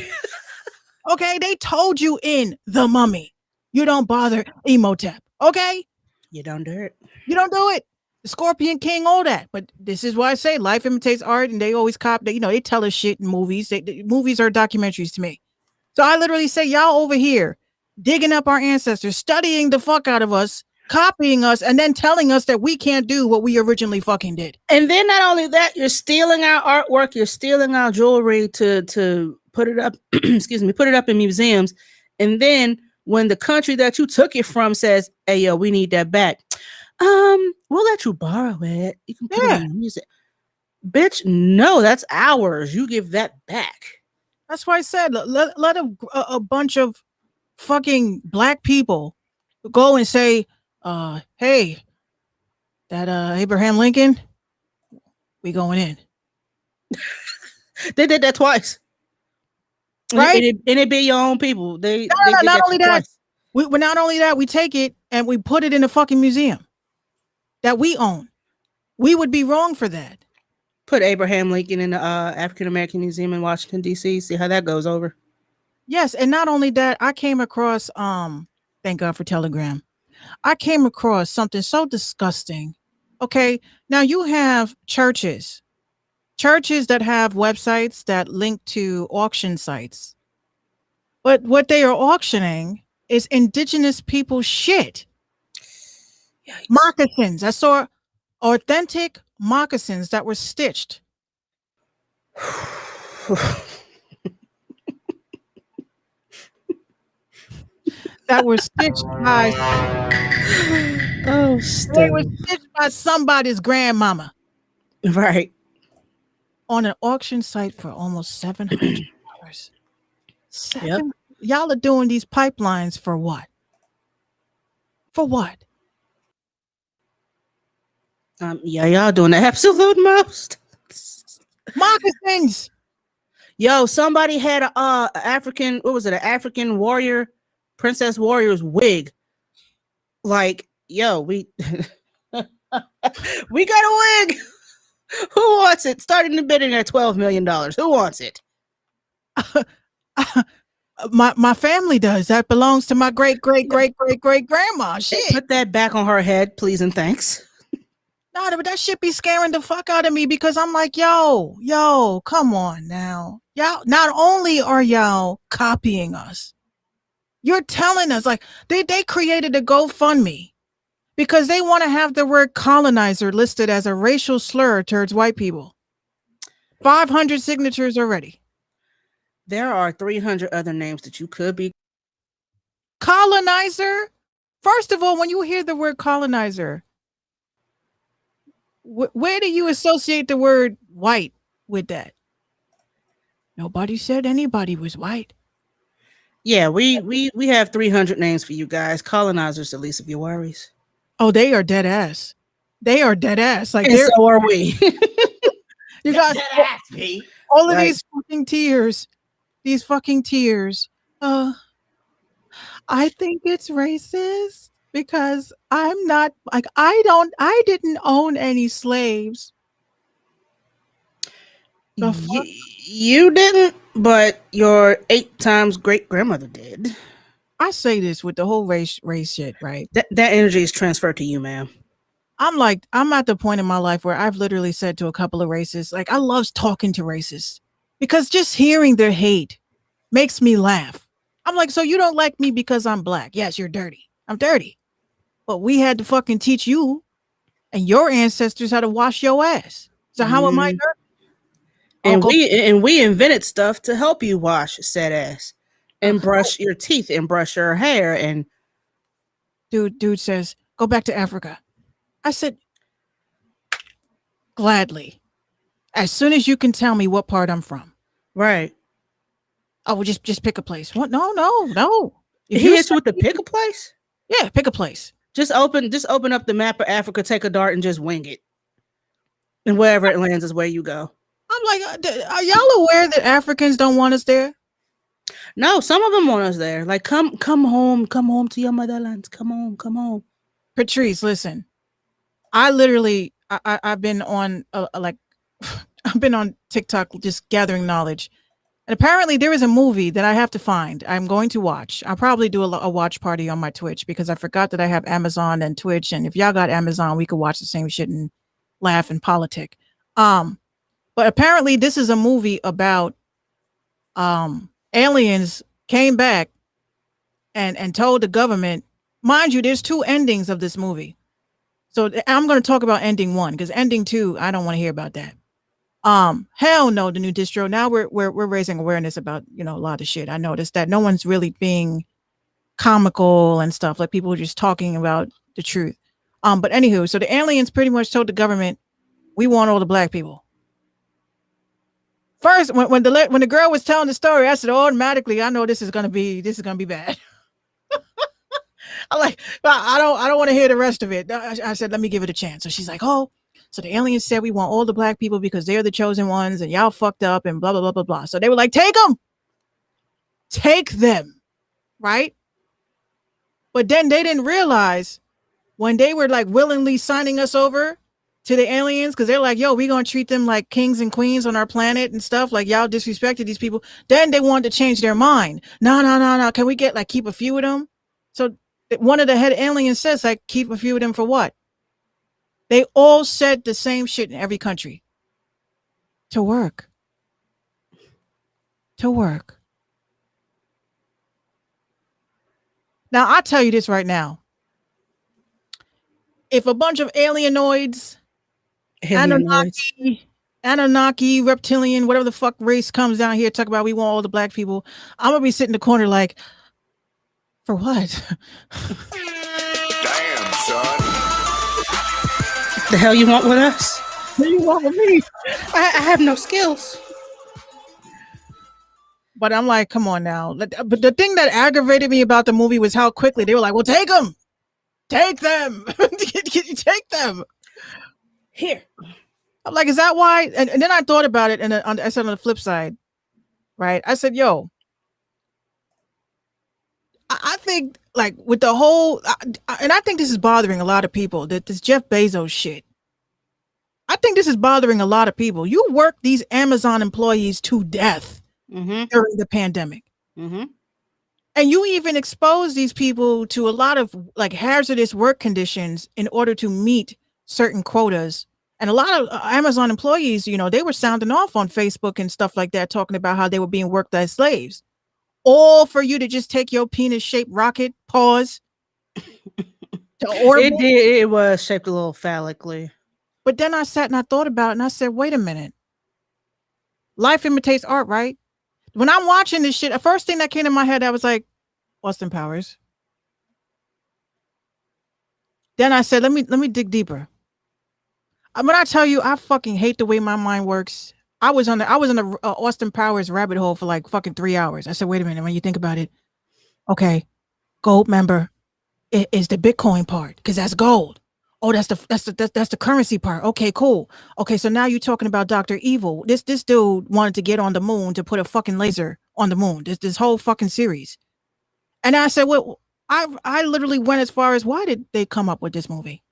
Okay, they told you in The Mummy. You don't bother Imhotep. Okay? You don't do it. You don't do it. The Scorpion King, all that. But this is why I say life imitates art, and they always they tell us shit in movies. Movies are documentaries to me. So I literally say, y'all over here digging up our ancestors, studying the fuck out of us, copying us, and then telling us that we can't do what we originally fucking did. And then not only that, you're stealing our artwork, you're stealing our jewelry to put it up, put it up in museums. And then when the country that you took it from says, hey, yo, we need that back. We'll let you borrow it. You can put it in music. Bitch, no, that's ours. You give that back. That's why I said, let a bunch of fucking black people go and say, hey, that Abraham Lincoln, we going in. They did that twice. Right? And it be your own people. Not only that, we take it and we put it in a fucking museum that we own. We would be wrong for that. Put Abraham Lincoln in the African American Museum in Washington, D.C. See how that goes over. Yes, and not only that, I came across, thank God for Telegram. I came across something so disgusting. Okay, now you have churches that have websites that link to auction sites. But what they are auctioning is indigenous people's shit. Yikes. Moccasins. I saw authentic moccasins that were stitched. That were stitched by they were stitched by somebody's grandmama. Right. On an auction site for almost $700. Yep. Y'all are doing these pipelines for what? For what? Yeah, y'all doing the absolute most. Moccasins. Yo, somebody had a African, what was it? An African warrior, princess warrior's wig. Like, yo, we got a wig. Who wants it? Starting the bidding at $12 million. Who wants it? My family does. That belongs to my great grandma. Shit. Put that back on her head, please and thanks. No, but that shit be scaring the fuck out of me because I'm like, yo, come on now. Y'all, not only are y'all copying us, you're telling us, like, they created a GoFundMe because they want to have the word colonizer listed as a racial slur towards white people. 500 signatures already. There are 300 other names that you could be. Colonizer? First of all, when you hear the word colonizer, where do you associate the word white with that? Nobody said anybody was white. Yeah, we have 300 names for you guys. Colonizers, the least of your worries. Oh, they are dead ass. They are dead ass. Like, and so are we. You guys, all of these fucking tears. These fucking tears. I think it's racist because I'm not like I didn't own any slaves. You didn't, but your 8 times great grandmother did. I say this with the whole race shit, right? That energy is transferred to you, ma'am. I'm at the point in my life where I've literally said to a couple of racists, like, I love talking to racists because just hearing their hate makes me laugh. I'm like, so you don't like me because I'm black? Yes, you're dirty. I'm dirty. But we had to fucking teach you and your ancestors how to wash your ass. So how am I dirty? And we invented stuff to help you wash said ass and brush your teeth and brush your hair. And dude says, go back to Africa. I said, gladly, as soon as you can tell me what part I'm from. Right. Oh, well, just pick a place. What? No. If he hits you with the pick a place? Yeah, pick a place. Just open up the map of Africa, take a dart, and just wing it. And wherever it lands is where you go. I'm like, are y'all aware that Africans don't want us there? No, some of them want us there. Like, come home to your motherland. Come home. Patrice, listen. I literally, I've been on I've been on TikTok just gathering knowledge. And apparently there is a movie that I have to find. I'm going to watch. I'll probably do a watch party on my Twitch because I forgot that I have Amazon and Twitch. And if y'all got Amazon, we could watch the same shit and laugh and politic. But apparently this is a movie about aliens came back and told the government, mind you, there's 2 endings of this movie. So I'm going to talk about ending 1 because ending 2, I don't want to hear about that. Hell no, the new distro. Now we're raising awareness about, a lot of shit. I noticed that no one's really being comical and stuff. Like people are just talking about the truth. But anywho, so the aliens pretty much told the government, we want all the black people. First, when the girl was telling the story, I said automatically, I know this is gonna be bad. I'm like, I don't want to hear the rest of it. I said, let me give it a chance. So she's like, oh. So the aliens said we want all the black people because they're the chosen ones and y'all fucked up and blah, blah, blah, blah, blah. So they were like, take them. Right. But then they didn't realize when they were like willingly signing us over to the aliens, because they're like, yo, we're going to treat them like kings and queens on our planet and stuff. Like y'all disrespected these people. Then they wanted to change their mind. No. Can we keep a few of them? So one of the head aliens says, like, keep a few of them for what? They all said the same shit in every country. To work. Now, I'll tell you this right now. If a bunch of alienoids, Anunnaki, reptilian, whatever the fuck race comes down here, talk about we want all the black people, I'm going to be sitting in the corner like, for what? Damn, son. The hell you want with us? What do you want with me? I have no skills. But I'm like, come on now. But the thing that aggravated me about the movie was how quickly they were like, well, take them. Take them. Take them. Here. I'm like, is that why? And then I thought about it. And I said on the flip side, right? I said, yo, I think like with the whole, and I think this is bothering a lot of people, that this Jeff Bezos shit. I think this is bothering a lot of people. You work these Amazon employees to death during the pandemic. And you even expose these people to a lot of like hazardous work conditions in order to meet certain quotas. And a lot of Amazon employees, they were sounding off on Facebook and stuff like that, talking about how they were being worked as slaves. All for you to just take your penis-shaped rocket, pause. It was shaped a little phallically. But then I sat and I thought about it and I said, wait a minute. Life imitates art, right? When I'm watching this shit, the first thing that came to my head, I was like, Austin Powers. Then I said, let me dig deeper. When I tell you, I fucking hate the way my mind works. I was on the Austin Powers rabbit hole for like fucking 3 hours. I said, wait a minute. When you think about it, okay, gold member is the Bitcoin part because that's gold. Oh, that's the currency part. Okay, cool. Okay, so now you're talking about Dr. Evil. This dude wanted to get on the moon to put a fucking laser on the moon. This whole fucking series. And I said, well, I literally went as far as why did they come up with this movie?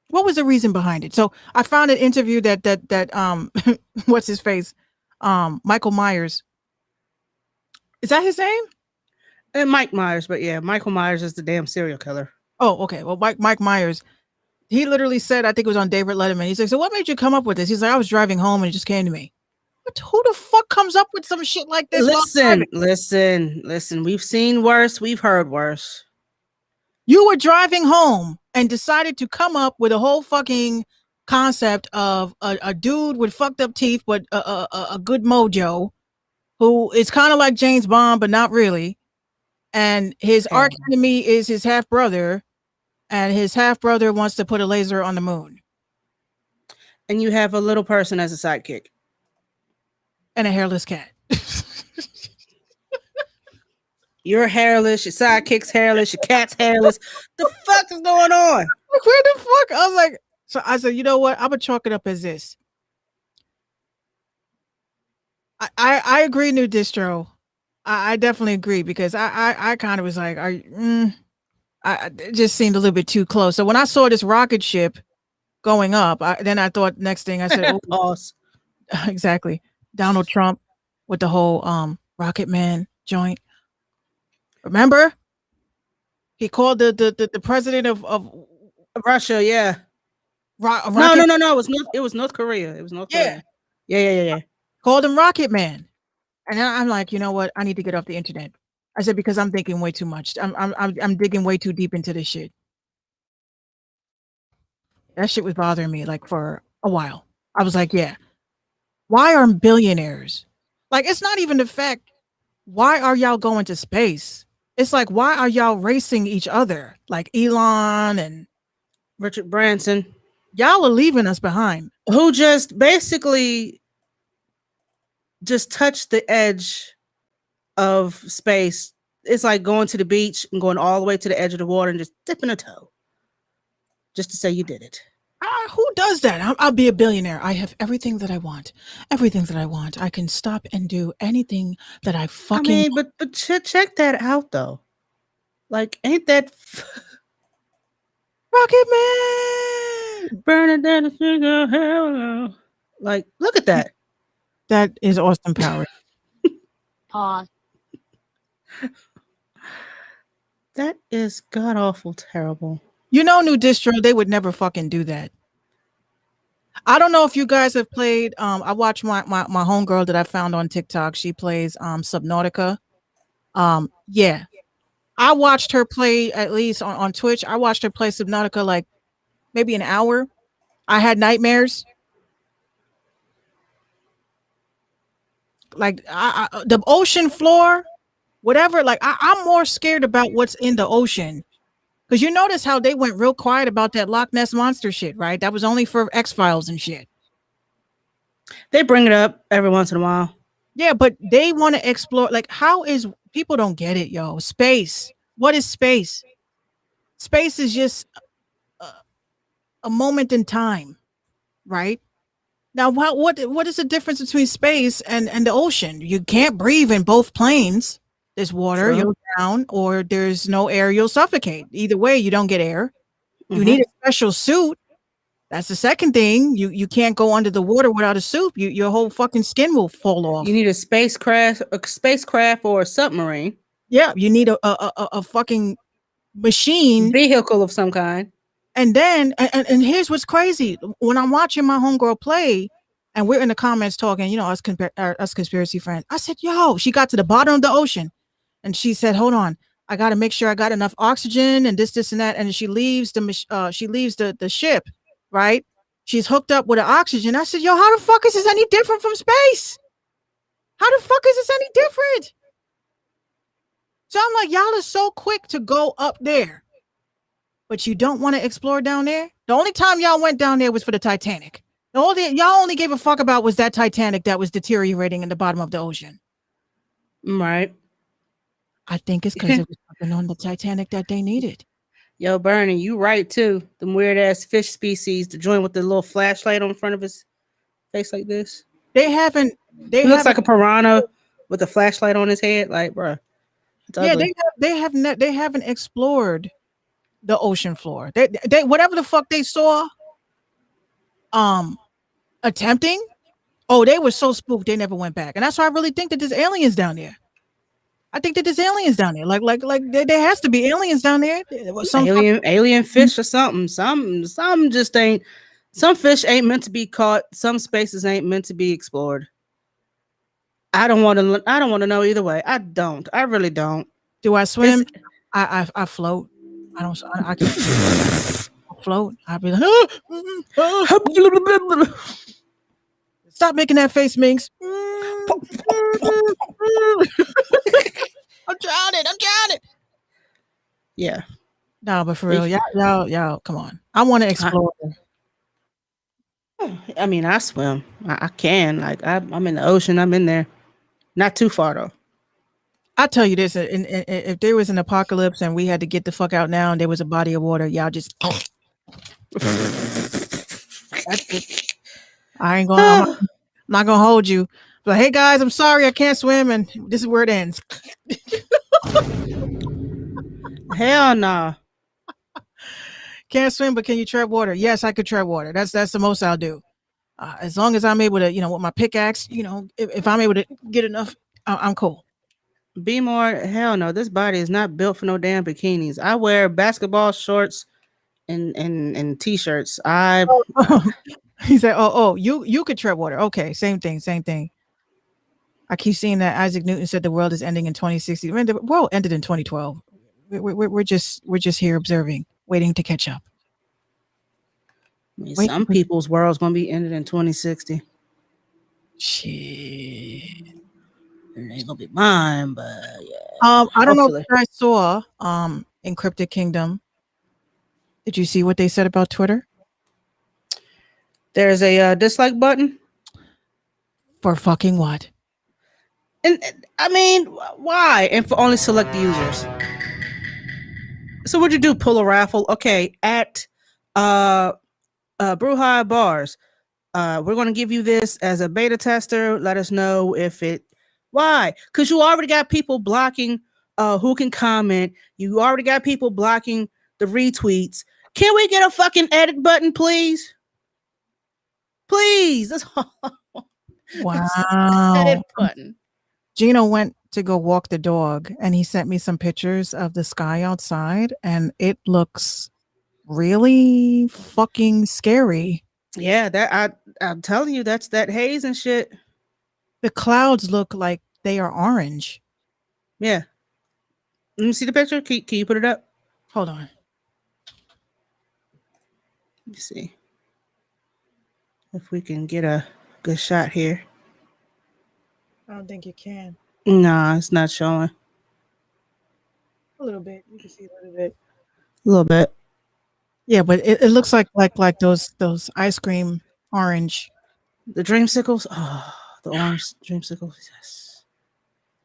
What was the reason behind it? So I found an interview that what's his face? Michael Myers. Is that his name? And Mike Myers, but yeah, Michael Myers is the damn serial killer. Oh, okay. Well, Mike Myers, he literally said, I think it was on David Letterman. He's like, so what made you come up with this? He's like, I was driving home and it just came to me. But who the fuck comes up with some shit like this? Listen. We've seen worse. We've heard worse. You were driving home and decided to come up with a whole fucking concept of a dude with fucked up teeth, but a good mojo, who is kind of like James Bond, but not really. And his arch enemy is his half brother, and his half brother wants to put a laser on the moon. And you have a little person as a sidekick. And a hairless cat. You're hairless. Your sidekick's hairless. Your cat's hairless. The fuck is going on? Where the fuck? I was like, so I said, you know what? I'm gonna chalk it up as this. I agree, new distro. I definitely agree because I kind of was like, it just seemed a little bit too close. So when I saw this rocket ship going up, then I thought next thing I said, pause. Exactly, Donald Trump with the whole Rocket Man joint. Remember, he called the president of Russia. Yeah. No. It was North Korea. It was North Korea. Yeah. Called him Rocket Man, and I'm like, you know what? I need to get off the internet. I said because I'm thinking way too much. I'm digging way too deep into this shit. That shit was bothering me like for a while. I was like, yeah, why are billionaires like? It's not even the fact. Why are y'all going to space? It's like, why are y'all racing each other? Like Elon and Richard Branson. Y'all are leaving us behind. Who just basically just touched the edge of space. It's like going to the beach and going all the way to the edge of the water and just dipping a toe. Just to say you did it. Who does that? I'll be a billionaire. I have everything that I want. Everything that I want. I can stop and do anything that I fucking. I mean, but check that out though. Like, ain't that Rocket Man burning down the sugar? Hell no. Like, look at that. That is Austin Powers. Pause. That is god awful terrible. You know, new distro, they would never fucking do that. I don't know if you guys have played. I watched my homegirl that I found on TikTok. She plays Subnautica. Yeah. I watched her play, at least on Twitch. I watched her play Subnautica like maybe an hour. I had nightmares. Like the ocean floor, whatever. Like I'm more scared about what's in the ocean. Because you notice how they went real quiet about that Loch Ness Monster shit, right? That was only for X-Files and shit. They bring it up every once in a while. Yeah, but they want to explore. Like, how is people don't get it, yo? Space. What is space? Space is just a moment in time, right? Now, what is the difference between space and the ocean? You can't breathe in both planes. There's water, you'll drown, or there's no air, you'll suffocate. Either way, you don't get air. You need a special suit. That's the second thing. You can't go under the water without a suit. Your whole fucking skin will fall off. You need a spacecraft or a submarine. Yeah, you need a fucking machine, vehicle of some kind. And then, and here's what's crazy. When I'm watching my homegirl play, and we're in the comments talking, you know, us conspiracy friends. I said, yo, she got to the bottom of the ocean. And she said, hold on, I got to make sure I got enough oxygen and this and that. And she leaves the ship, right? She's hooked up with the oxygen. I said, yo, how the fuck is this any different from space? How the fuck is this any different? So I'm like, y'all are so quick to go up there, but you don't want to explore down there. The only time y'all went down there was for the Titanic. Y'all only gave a fuck about was that Titanic that was deteriorating in the bottom of the ocean. Right. I think it's because it was something on the Titanic that they needed. Yo, Bernie, you right too. Them weird ass fish species, the joint with the little flashlight on the front of his face like this. He looks like a piranha with a flashlight on his head. Like, bruh. Yeah, they haven't explored the ocean floor. They whatever the fuck they saw attempting. Oh, they were so spooked they never went back. And that's why I really think that there's aliens down there. I think that there's aliens down there. Like there has to be aliens down there. Some alien fish or something. Some just ain't. Some fish ain't meant to be caught. Some spaces ain't meant to be explored. I don't want to know either way. I don't. I really don't. Do I swim? I float. I can float. I'll be like, stop making that face, Minx. I'm drowning. Yeah. No, but for real, y'all, come on. I want to explore. I mean, I swim. I can. Like, I'm in the ocean. I'm in there. Not too far though. I'll tell you this: if there was an apocalypse and we had to get the fuck out now, and there was a body of water, y'all just. I ain't gonna. I'm not gonna hold you. But hey, guys, I'm sorry I can't swim, and this is where it ends. Hell no. Can't swim, but can you tread water? Yes, I could tread water. That's the most I'll do. As long as I'm able to, with my pickaxe, if I'm able to get enough, I'm cool. Be more. Hell no. This body is not built for no damn bikinis. I wear basketball shorts and t-shirts. He said, "Oh, you could tread water." Okay, same thing. I keep seeing that Isaac Newton said the world is ending in 2060. I mean, the world ended in 2012. We're just here observing, waiting to catch up. I mean, some people's world's gonna be ended in 2060. Shit. It ain't gonna be mine, but yeah. I don't know if you guys saw Encrypted Kingdom. Did you see what they said about Twitter? There's a dislike button. For fucking what? And I mean, why? And for only select users. So what'd you do? Pull a raffle? Okay, at Brewhigh Bars, we're gonna give you this as a beta tester. Let us know if it. Why? Because you already got people blocking who can comment. You already got people blocking the retweets. Can we get a fucking edit button, please? Please. That's all. Wow. Edit button. Gino went to go walk the dog, and he sent me some pictures of the sky outside, and it looks really fucking scary. Yeah, that I'm telling you, that's that haze and shit. The clouds look like they are orange. Yeah. Let me see the picture. Can you put it up? Hold on. Let me see if we can get a good shot here. I don't think you can. Nah, it's not showing. A little bit. You can see a little bit. A little bit. Yeah, but it looks like those ice cream orange. The dreamsicles. Oh, the orange dreamsicles. Yes.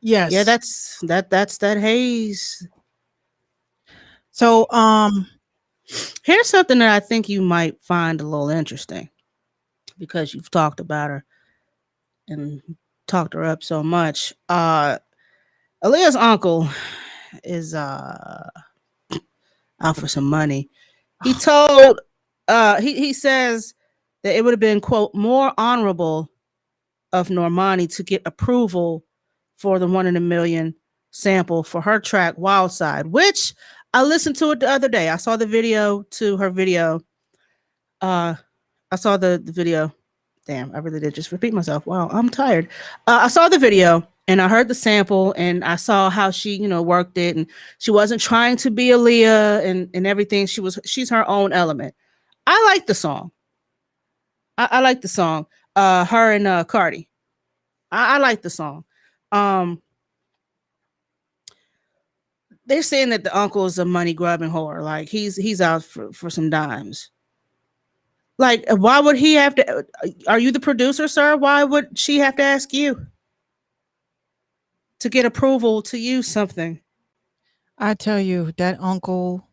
Yes. Yeah, that's that haze. So here's something that I think you might find a little interesting because you've talked about her and talked her up so much. Aaliyah's uncle is out for some money. He told he says that it would have been, quote, more honorable of Normani to get approval for the 1 in a million sample for her track Wild Side, which I listened to it the other day. I saw the video to her video. I saw the video. Damn, I really did just repeat myself. Wow, I'm tired. I saw the video and I heard the sample and I saw how she, worked it, and she wasn't trying to be Aaliyah and everything. She's her own element. I like the song. I like the song. Her and Cardi. I like the song. They're saying that the uncle is a money grubbing whore. Like he's out for some dimes. Like, why would he have to? Are you the producer, sir? Why would she have to ask you to get approval to use something? I tell you, that uncle,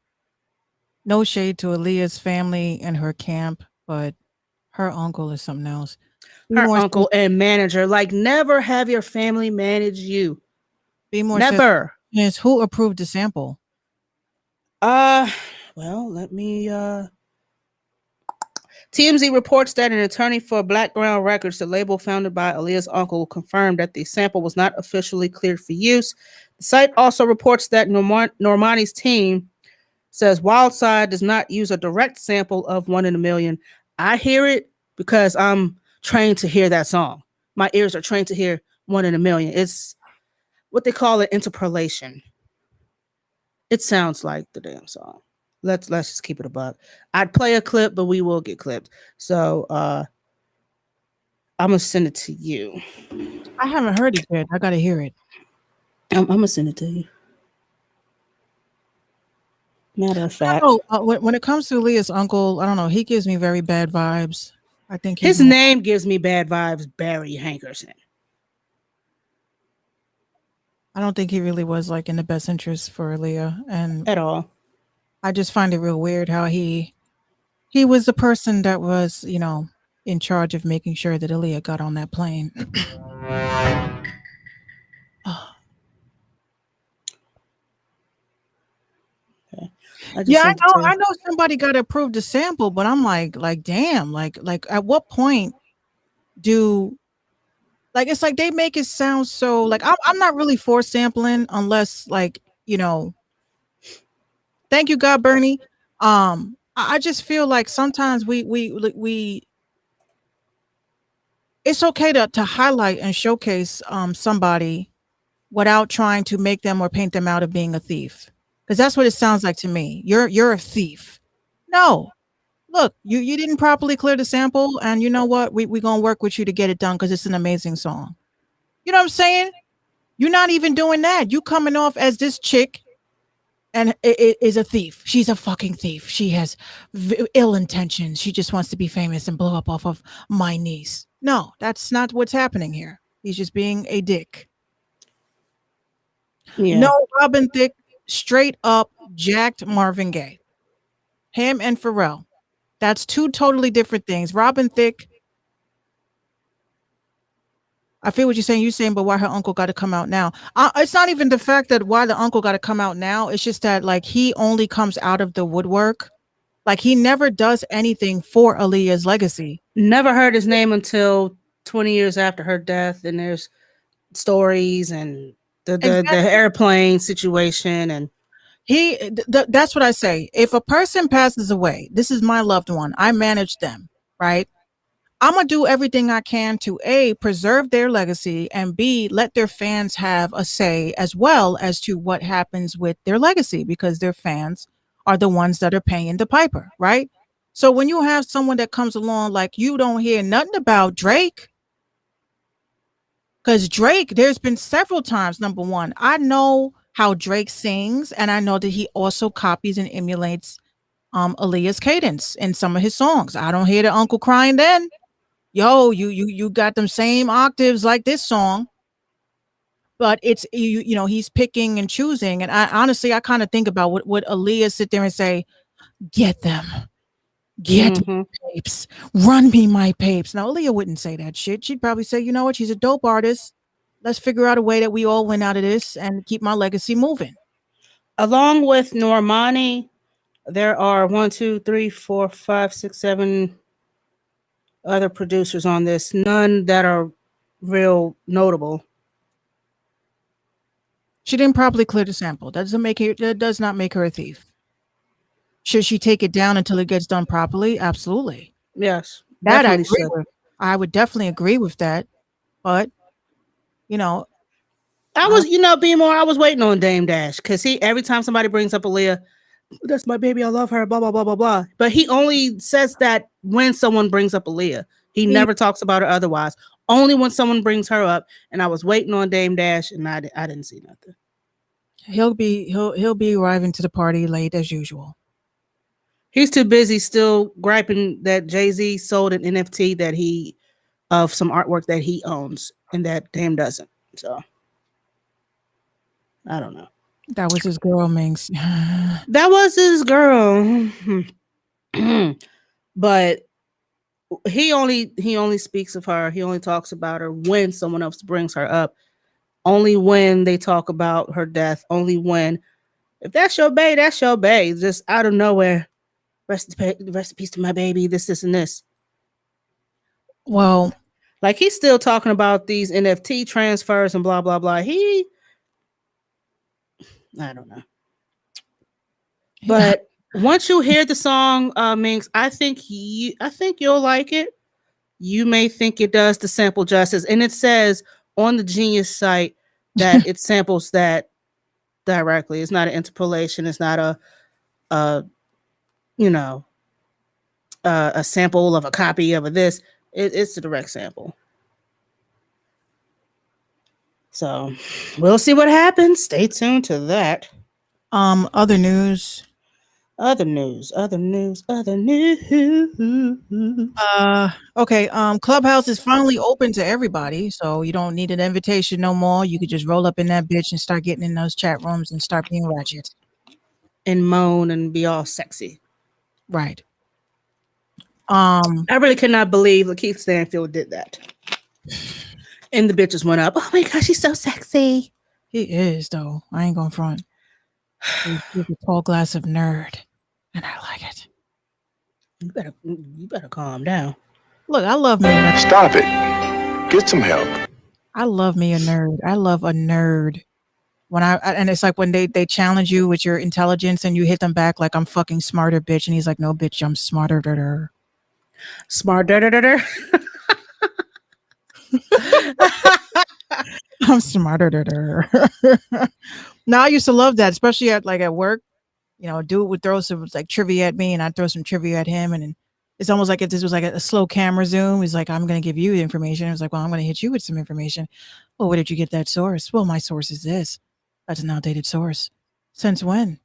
no shade to Aaliyah's family and her camp, but her uncle is something else. Her uncle and manager. Like, never have your family manage you. Be more never. Yes, who approved the sample? Well, let me TMZ reports that an attorney for Blackground Records, the label founded by Aaliyah's uncle, confirmed that the sample was not officially cleared for use. The site also reports that Normani's team says Wild Side does not use a direct sample of 1 in a million. I hear it because I'm trained to hear that song. My ears are trained to hear 1 in a million. It's what they call it, interpolation. It sounds like the damn song. Let's just keep it a buck. I'd play a clip, but we will get clipped. So I'm gonna send it to you. I haven't heard it yet. I gotta hear it. I'm gonna send it to you. Matter of fact, when it comes to Aaliyah's uncle, I don't know. He gives me very bad vibes. I think his name gives me bad vibes. Barry Hankerson. I don't think he really was like in the best interest for Aaliyah, and at all. I just find it real weird how he was the person that was, in charge of making sure that Aaliyah got on that plane. Yeah, I know somebody got approved a sample, but I'm like damn, like at what point do it's like they make it sound so like I'm not really for sampling unless like, thank you God Bernie. I just feel like sometimes we it's okay to highlight and showcase somebody without trying to make them or paint them out of being a thief. Because that's what it sounds like to me. You're a thief. No. Look, you didn't properly clear the sample, and you know what? We're gonna work with you to get it done because it's an amazing song. You know what I'm saying? You're not even doing that. You coming off as this chick and it is a thief. She's a fucking thief. She has ill intentions. She just wants to be famous and blow up off of my niece. No, that's not what's happening here. He's just being a dick. Yeah. No, Robin Thicke straight up jacked Marvin Gaye. Him and Pharrell. That's two totally different things. Robin Thicke, I feel what you're saying. You're saying, but why her uncle got to come out now? It's not even the fact that why the uncle got to come out now. It's just that like he only comes out of the woodwork. Like he never does anything for Aaliyah's legacy. Never heard his name until 20 years after her death. And there's stories and the airplane situation. And that's what I say. If a person passes away, this is my loved one. I manage them, right? I'm going to do everything I can to A, preserve their legacy, and B, let their fans have a say as well as to what happens with their legacy, because their fans are the ones that are paying the piper, right? So when you have someone that comes along, like you don't hear nothing about Drake, because Drake, there's been several times, number one, I know how Drake sings, and I know that he also copies and emulates Aaliyah's cadence in some of his songs. I don't hear the uncle crying then. Yo, you got them same octaves like this song, but it's he's picking and choosing. And I honestly kind of think about would Aaliyah sit there and say, "Get them, get me papes, run me my papes." Now Aaliyah wouldn't say that shit. She'd probably say, "You know what? She's a dope artist. Let's figure out a way that we all win out of this and keep my legacy moving." Along with Normani, there are 1, 2, 3, 4, 5, 6, 7 other producers on this, none that are real notable. She didn't properly clear the sample. That does not make her a thief. Should she take it down until it gets done properly? Absolutely. Yes. That I agree with. I would definitely agree with that. But I was, B-More, I was waiting on Dame Dash because every time somebody brings up Aaliyah, that's my baby, I love her, blah, blah, blah, blah, blah. But he only says that when someone brings up Aaliyah. He never talks about her otherwise. Only when someone brings her up. And I was waiting on Dame Dash, and I didn't see nothing. He'll be arriving to the party late as usual. He's too busy still griping that Jay-Z sold an NFT of some artwork that he owns and that Dame doesn't. So I don't know. That was his girl, Minx. That was his girl. But he only speaks of her. He only talks about her when someone else brings her up. Only when they talk about her death. Only when, if that's your bae, that's your bae. Just out of nowhere. Rest in peace to my baby. This, and this. Well, like he's still talking about these NFT transfers and blah, blah, blah. I don't know. But once you hear the song, Minx, I think you'll like it. You may think it does the sample justice, and it says on the Genius site that it samples that directly. It's not an interpolation. It's not a sample of a copy of this. It's a direct sample. So we'll see what happens. Stay tuned to that. Other news. Other news. Okay. Clubhouse is finally open to everybody, so you don't need an invitation no more. You could just roll up in that bitch and start getting in those chat rooms and start being ratchet. And moan and be all sexy. Right. I really could not believe Lakeith Stanfield did that. And the bitches went up. Oh my gosh, she's so sexy. He is, though. I ain't gonna front. He's a tall glass of nerd, and I like it. You better calm down. Look, I love me. Stop it. Get some help. I love me a nerd. I love a nerd. And it's like when they challenge you with your intelligence and you hit them back like I'm fucking smarter, bitch. And he's like, no, bitch, I'm smarter. Smarter. I'm smarter. Now I used to love that, especially at work. You know, dude would throw some like trivia at me, and I'd throw some trivia at him, and it's almost like if this was like a slow camera zoom. He's like, I'm going to give you the information. I was like, well, I'm going to hit you with some information. Well, where did you get that source? Well, my source is this. That's an outdated source. Since when?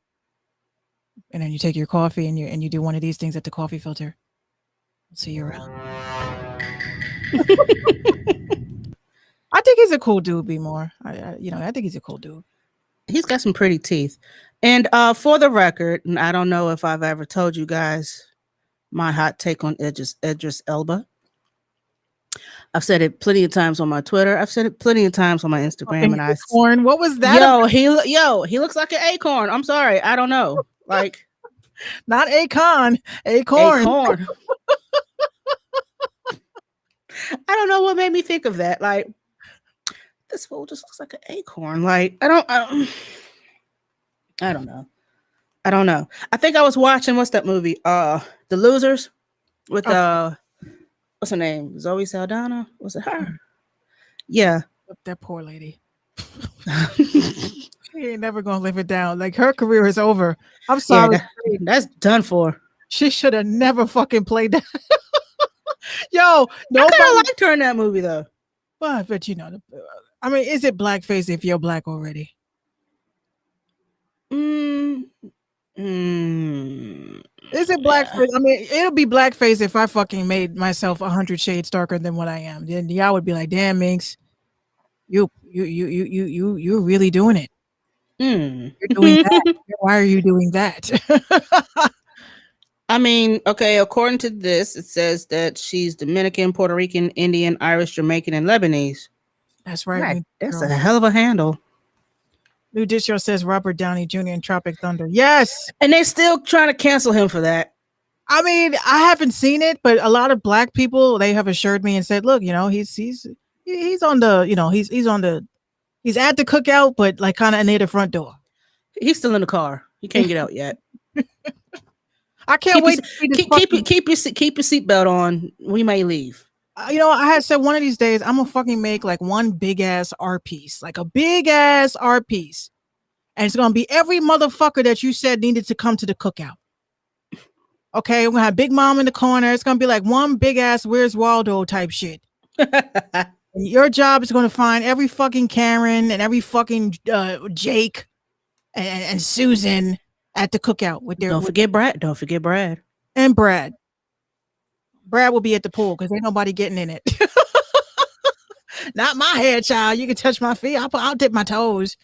And then you take your coffee and you do one of these things at the coffee filter. I'll see you around. I think he's a cool dude, B more. I think he's a cool dude. He's got some pretty teeth. And for the record, and I don't know if I've ever told you guys my hot take on Idris Elba. I've said it plenty of times on my Twitter. I've said it plenty of times on my Instagram. And acorn. What was that? He looks like an acorn. I'm sorry. I don't know. Like not acorn. Acorn. I don't know what made me think of that. Like, this fool just looks like an acorn. Like, I don't know. I think I was watching, what's that movie? The Losers with what's her name? Zoe Saldana? Was it her? Yeah. That poor lady. She ain't never gonna live it down. Like, her career is over. I'm sorry. Yeah, that's done for. She should have never fucking played that. Yo, nobody I liked her in that movie though. Well, but you know, I mean, is it blackface if you're black already? Is it blackface? I mean, it'll be blackface if I fucking made myself 100 shades darker than what I am. Then y'all would be like, "Damn, Minx, you're really doing it. You're doing that. Why are you doing that?" I mean, okay, according to this, it says that she's Dominican, Puerto Rican, Indian, Irish, Jamaican, and Lebanese. That's right. God, that's a hell of a handle. New Dish Show says Robert Downey Jr. in Tropic Thunder. Yes. And they're still trying to cancel him for that. I mean, I haven't seen it, but a lot of black people, they have assured me and said, look, you know, he's on the, you know, he's at the cookout, but like kind of near the front door. He's still in the car. He can't get out yet. I can't wait. Keep your seatbelt on. We may leave. You know, I had said one of these days I'm gonna fucking make like one big ass art piece, like a big ass art piece, and it's gonna be every motherfucker that you said needed to come to the cookout. Okay, we're gonna have Big Mom in the corner. It's gonna be like one big ass Where's Waldo type shit. And your job is gonna find every fucking Karen and every fucking Jake and Susan at the cookout with their. Don't forget Brad. And Brad. Brad will be at the pool because ain't nobody getting in it. Not my head, child. You can touch my feet. I'll dip my toes.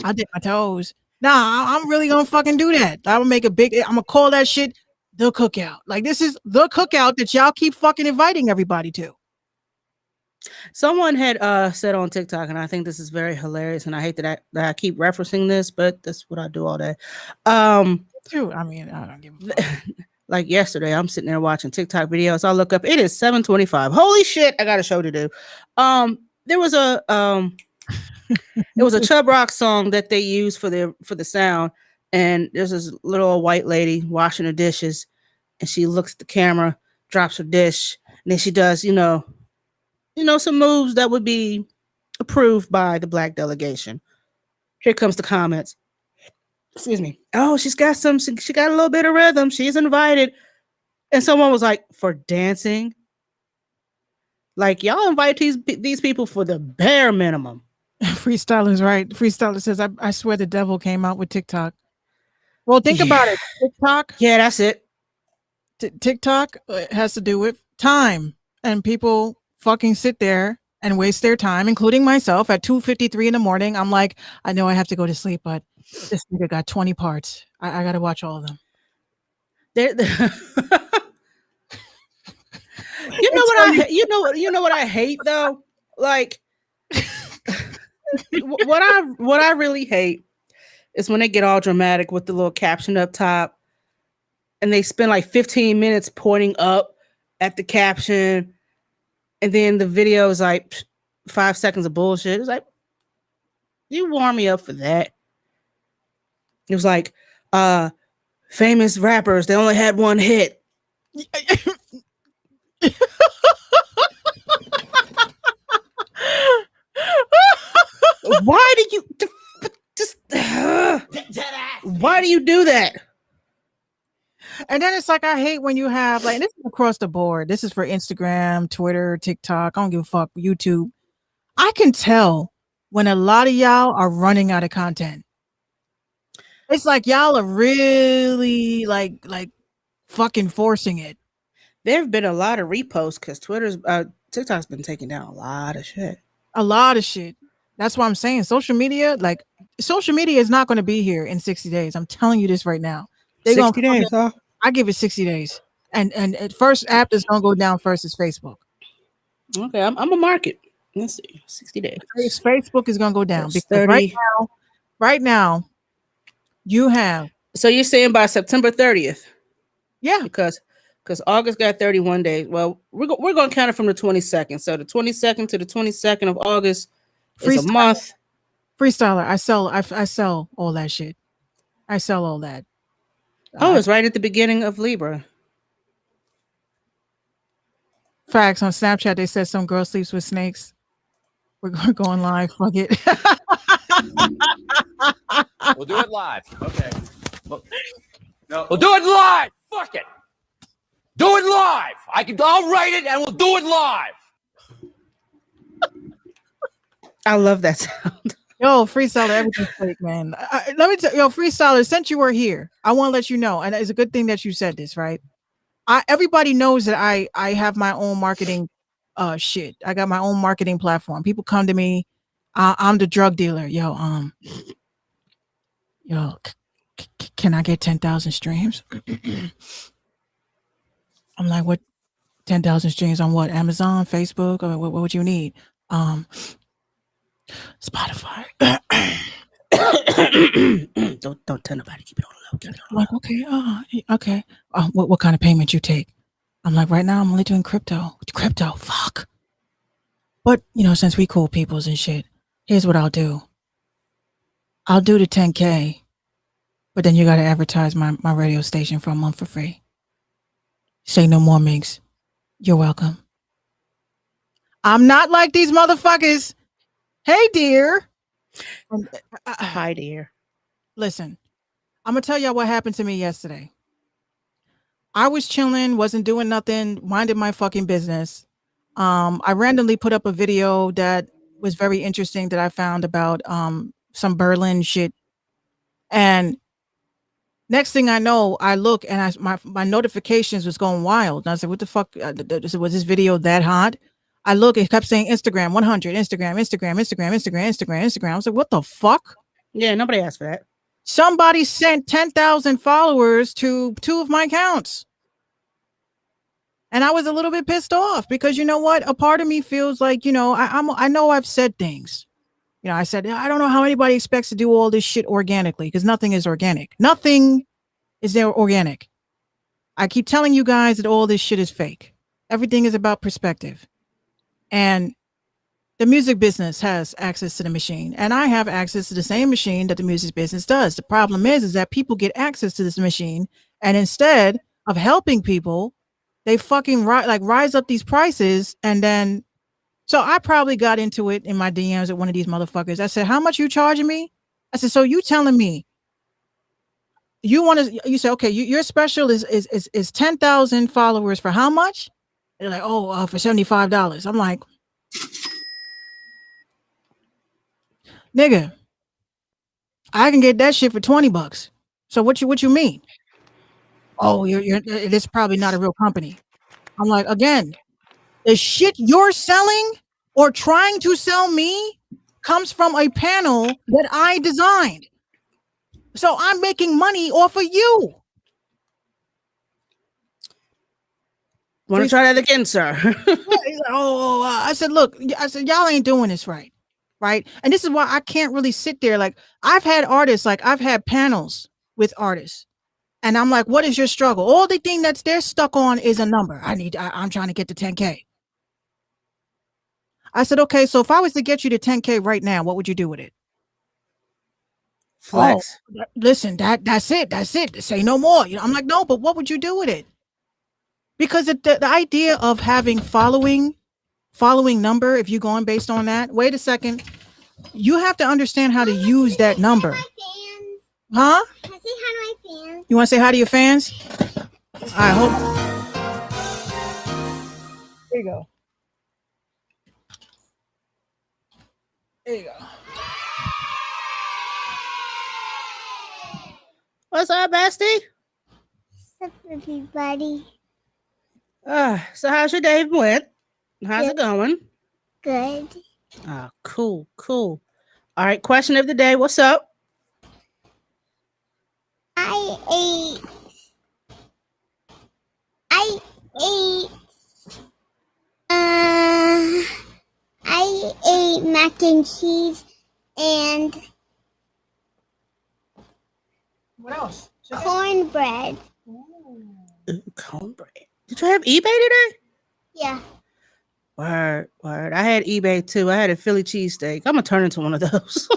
Nah, I'm really gonna fucking do that. I'm gonna call that shit the cookout. Like, this is the cookout that y'all keep fucking inviting everybody to. Someone had said on TikTok, and I think this is very hilarious, and I hate that I keep referencing this, but that's what I do all day. True. I mean, I don't give a fuck. Like yesterday, I'm sitting there watching TikTok videos. I look up, it is 7:25. Holy shit, I got a show to do. There was a Chubb Rock song that they use for the sound, and there's this little old white lady washing her dishes, and she looks at the camera, drops her dish, and then she does, some moves that would be approved by the black delegation. Here comes the comments. Excuse me. Oh, she got a little bit of rhythm. She's invited. And someone was like, for dancing? Like, y'all invite these people for the bare minimum. Freestyler's right. Freestyler says, I swear the devil came out with TikTok. Well, think about it. TikTok. Yeah, that's it. TikTok has to do with time, and people fucking sit there and waste their time, including myself. At 2:53 in the morning, I'm like, I know I have to go to sleep, but this nigga got 20 parts. I got to watch all of them. You know what I hate though? Like what I really hate is when they get all dramatic with the little caption up top and they spend like 15 minutes pointing up at the caption and then the video is like 5 seconds of bullshit. It's like, you warm me up for that. It was like, famous rappers, they only had one hit. Why did you just why do you do that? And then it's like, I hate when you have like, this is across the board. This is for Instagram, Twitter, TikTok. I don't give a fuck. YouTube. I can tell when a lot of y'all are running out of content. It's like y'all are really like fucking forcing it. There have been a lot of reposts because TikTok's been taking down a lot of shit. A lot of shit. That's why I'm saying social media is not going to be here in 60 days. I'm telling you this right now. 60 days, huh? I give it 60 days. And at first app that's going to go down first is Facebook. Okay, I'm a market. Let's see. 60 days. Facebook is going to go down because 30. right now you have. So you're saying by September 30th? Yeah. Because August got 31 days. Well, we're going to count it from the 22nd. So the 22nd to the 22nd of August is a month. Freestyler. I sell all that shit. I sell all that. Oh, it's right at the beginning of Libra. Facts. On Snapchat, they said some girl sleeps with snakes. We're going live. Fuck it. We'll do it live. Okay. No, we'll do it live. Fuck it. Do it live. I'll write it and we'll do it live. I love that sound. Yo, Freestyler, everything's fake, man. Let me tell you, Freestyler, since you were here, I want to let you know, and it's a good thing that you said this, right? Everybody knows that I have my own marketing shit. I got my own marketing platform. People come to me. I'm the drug dealer. Can I get 10,000 streams? I'm like, what? 10,000 streams on what? Amazon, Facebook? Or what would you need? Spotify. don't tell nobody. Keep it on the low. Keep it on the low. Like, okay. What kind of payment you take? I'm like, right now I'm only doing crypto. Fuck. But since we cool peoples and shit, here's what I'll do. I'll do the 10K, but then you gotta advertise my radio station for a month for free. Say no more, Migs. You're welcome. I'm not like these motherfuckers. Hey, dear. Hi, dear. Listen, I'm going to tell y'all what happened to me yesterday. I was chilling, wasn't doing nothing, minding my fucking business. I randomly put up a video that was very interesting that I found about some Berlin shit. And next thing I know, I look and my notifications was going wild. And I said, what the fuck? Was this video that hot? I look, it kept saying Instagram 100, Instagram. I was like, what the fuck? Yeah, nobody asked for that. Somebody sent 10,000 followers to 2 of my accounts. And I was a little bit pissed off because you know what? A part of me feels like, I know I've said things. I said, I don't know how anybody expects to do all this shit organically because nothing is organic. Nothing is there organic. I keep telling you guys that all this shit is fake. Everything is about perspective. And the music business has access to the machine, and I have access to the same machine that the music business does. The problem is that people get access to this machine, and instead of helping people, they fucking rise up these prices. And then, so I probably got into it in my DMs at one of these motherfuckers. I said, how much you charging me? I said, so you telling me you say, okay, your special is 10,000 followers for how much? They're like, for $75. I'm like, nigga, I can get that shit for $20. So what you mean? Oh, it is probably not a real company. I'm like, again, the shit you're selling or trying to sell me comes from a panel that I designed. So I'm making money off of you. Want to try that again, sir? I said, look, y'all ain't doing this right. Right. And this is why I can't really sit there. Like, I've had artists, like I've had panels with artists. And I'm like, what is your struggle? All the thing that's they're stuck on is a number. I'm trying to get to 10K. I said, okay, so if I was to get you to 10K right now, what would you do with it? Flex. Oh, listen, that's it. Say no more. I'm like, no, but what would you do with it? Because the idea of having following number, if you're going based on that, wait a second, you have to understand how to use that number. Huh? Can I say hi to my fans? You want to say hi to your fans? I hope. There you go. There you go. What's up, bestie? What's up, everybody? So how's your day went? How's it going? Good. Oh, cool. All right, question of the day. What's up? I ate mac and cheese and What else? cornbread. Ooh, cornbread. Did you have eBay today? Yeah. Word. I had eBay too. I had a Philly cheesesteak. I'm gonna turn into one of those.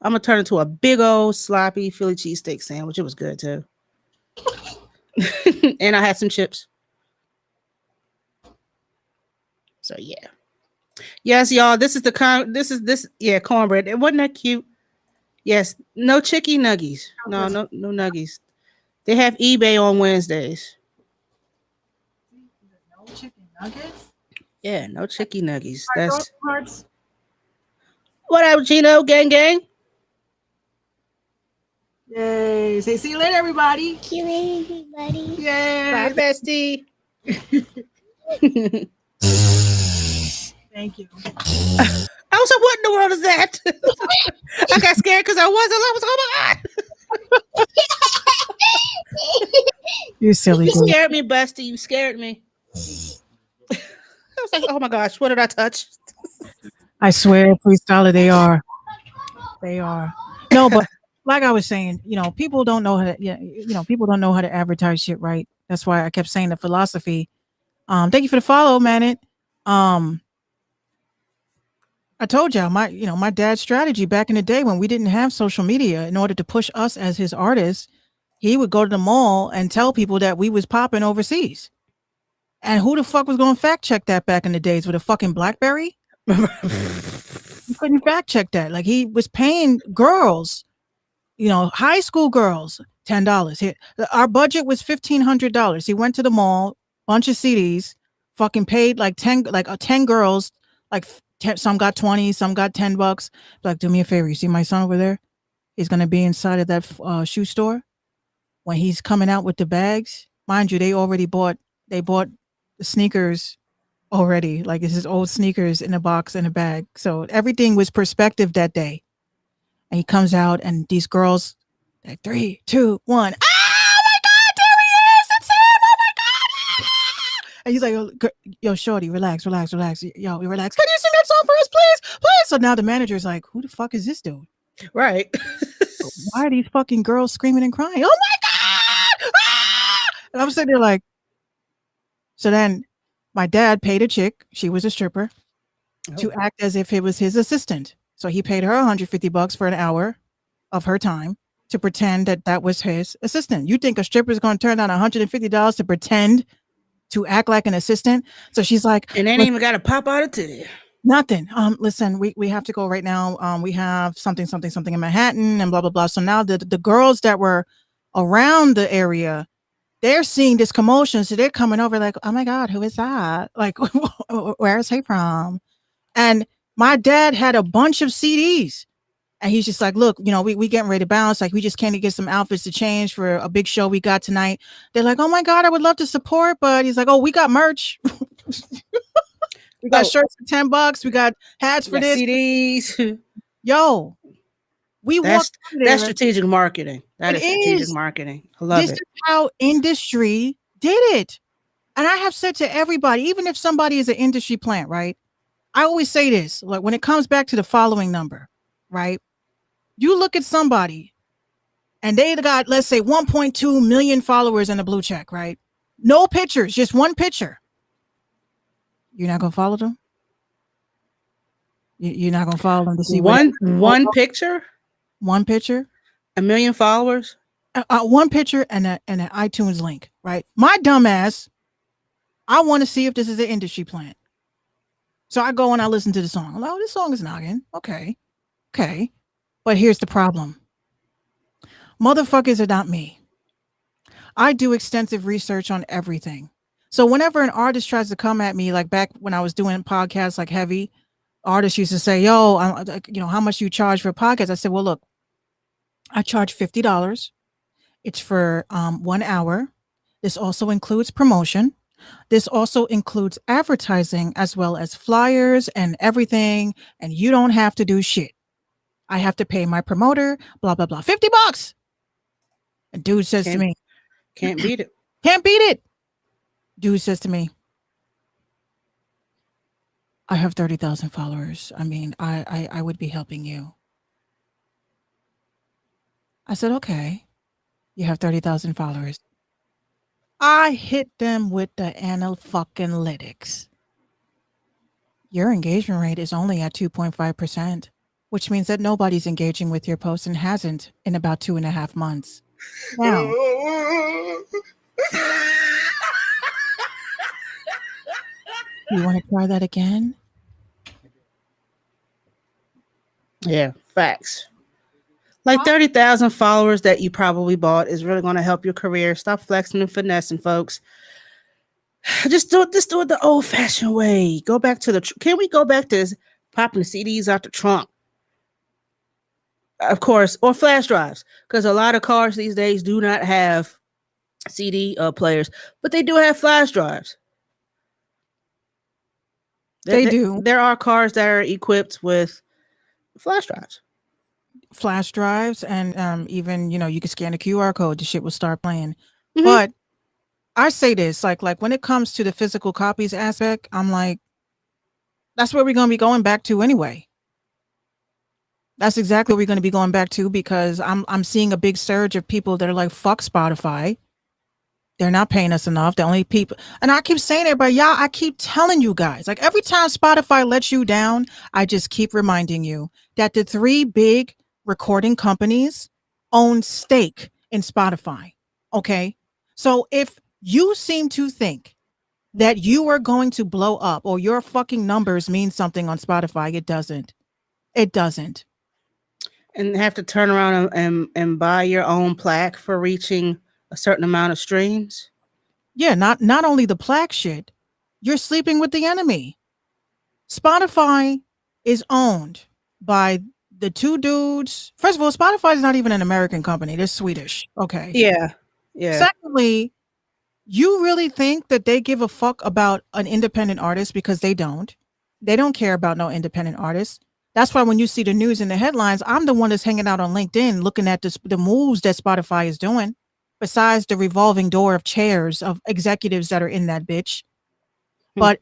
I'm gonna turn into a big old sloppy Philly cheesesteak sandwich. It was good too. And I had some chips. So yeah. Yes, y'all. This is cornbread. It wasn't that cute. Yes, no chicky nuggies. No nuggies. They have eBay on Wednesdays. No chicken nuggets? Yeah, no chicky nuggies. That's That's parts. what up, Gino. Gang. Yay. Say see you later, everybody. Thank you, everybody. Yay. Bye, bestie. Thank you. I was like, what in the world is that? I got scared because I was oh my God. You silly You girl. scared me, Busty. You scared me. I was like, oh my gosh, what did I touch? I swear, freestyler, they are. No, but like I was saying, people don't know how to, people don't know how to advertise shit right. That's why I kept saying the philosophy. Thank you for the follow, man. I told y'all my dad's strategy back in the day when we didn't have social media. In order to push us as his artists, he would go to the mall and tell people that we was popping overseas. And who the fuck was going to fact check that back in the days with a fucking BlackBerry? You couldn't fact check that. Like, he was paying girls, high school girls, $10. Here, our budget was $1,500. He went to the mall, bunch of CDs, fucking paid like 10 girls, like some got 20, some got $10. Like, do me a favor, you see my son over there? He's gonna be inside of that shoe store. When he's coming out with the bags, mind you, they bought the sneakers already. Like, it's his old sneakers in a box in a bag. So everything was perspective that day. And he comes out, and these girls, like 3, 2, 1. Oh my God, there he is! It's him! Oh my God! And he's like, yo, shorty, relax. Yo, relax. Can you sing that song for us, please? So now the manager's like, who the fuck is this dude? Right. Why are these fucking girls screaming and crying? Oh my God! Ah! And I'm sitting there like, so then my dad paid a chick, she was a stripper, to act as if it was his assistant. So he paid her $150 for an hour of her time to pretend that was his assistant. You think a stripper is going to turn down $150 to pretend to act like an assistant? So she's like, and they ain't even got to pop out of titty. Nothing. Listen, we have to go right now. We have something in Manhattan and blah, blah, blah. So now the girls that were around the area, they're seeing this commotion. So they're coming over like, oh my God, who is that? Like, where is he from? And my dad had a bunch of CDs And he's just like, look, we getting ready to bounce. Like, we just can't get some outfits to change for a big show we got tonight. They're like, oh my God, I would love to support. But he's like, oh, we got merch. We got shirts for $10. We got hats for this. CDs. Yo, that's strategic marketing. That is strategic marketing. I love it. This is how industry did it. And I have said to everybody, even if somebody is an industry plant, right? I always say this, like when it comes back to the following number, right? You look at somebody and they got, let's say, 1.2 million followers in a blue check, right? No pictures, just one picture. You're not going to follow them? You're not going to follow them to see one picture? One picture? 1 million followers? One picture and an iTunes link, right? My dumbass, I want to see if this is an industry plant. So I go and I listen to the song. I'm like, oh, this song is noggin. Okay. But here's the problem. Motherfuckers are not me. I do extensive research on everything. So whenever an artist tries to come at me, like back when I was doing podcasts like Heavy, artists used to say, yo, how much you charge for a podcast? I said, well, look, I charge $50. It's for 1 hour. This also includes promotion. This also includes advertising as well as flyers and everything. And you don't have to do shit. I have to pay my promoter, blah, blah, blah. $50. And dude says to me, can't beat it. Can't beat it. Dude says to me, I have 30,000 followers. I mean, I would be helping you. I said, okay, you have 30,000 followers. I hit them with the analytics. Your engagement rate is only at 2.5%, which means that nobody's engaging with your post and hasn't in about 2.5 months. Now, you want to try that again? Yeah, facts. Like 30,000 followers that you probably bought is really going to help your career. Stop flexing and finessing, folks. Just do it the old-fashioned way. Go back to can we go back to popping the CDs out the trunk? Of course, or flash drives, because a lot of cars these days do not have CD players, but they do have flash drives. They do. There are cars that are equipped with flash drives. And even, you can scan a QR code, the shit will start playing. Mm-hmm. But I say this, like when it comes to the physical copies aspect, I'm like, that's where we're going to be going back to anyway. That's exactly what we're going to be going back to, because I'm seeing a big surge of people that are like, fuck Spotify. They're not paying us enough. The only people, and I keep saying it, but y'all, I keep telling you guys, like every time Spotify lets you down, I just keep reminding you that the 3 big recording companies own stake in Spotify. Okay. So if you seem to think that you are going to blow up or your fucking numbers mean something on Spotify, it doesn't. It doesn't. And have to turn around and buy your own plaque for reaching a certain amount of streams. Yeah, not only the plaque shit, you're sleeping with the enemy. Spotify is owned by the 2 dudes. First of all, Spotify is not even an American company. They're Swedish. Okay. Yeah. Secondly, you really think that they give a fuck about an independent artist? Because they don't. They don't care about no independent artists. That's why when you see the news in the headlines, I'm the one that's hanging out on LinkedIn looking at the moves that Spotify is doing, besides the revolving door of chairs of executives that are in that bitch. But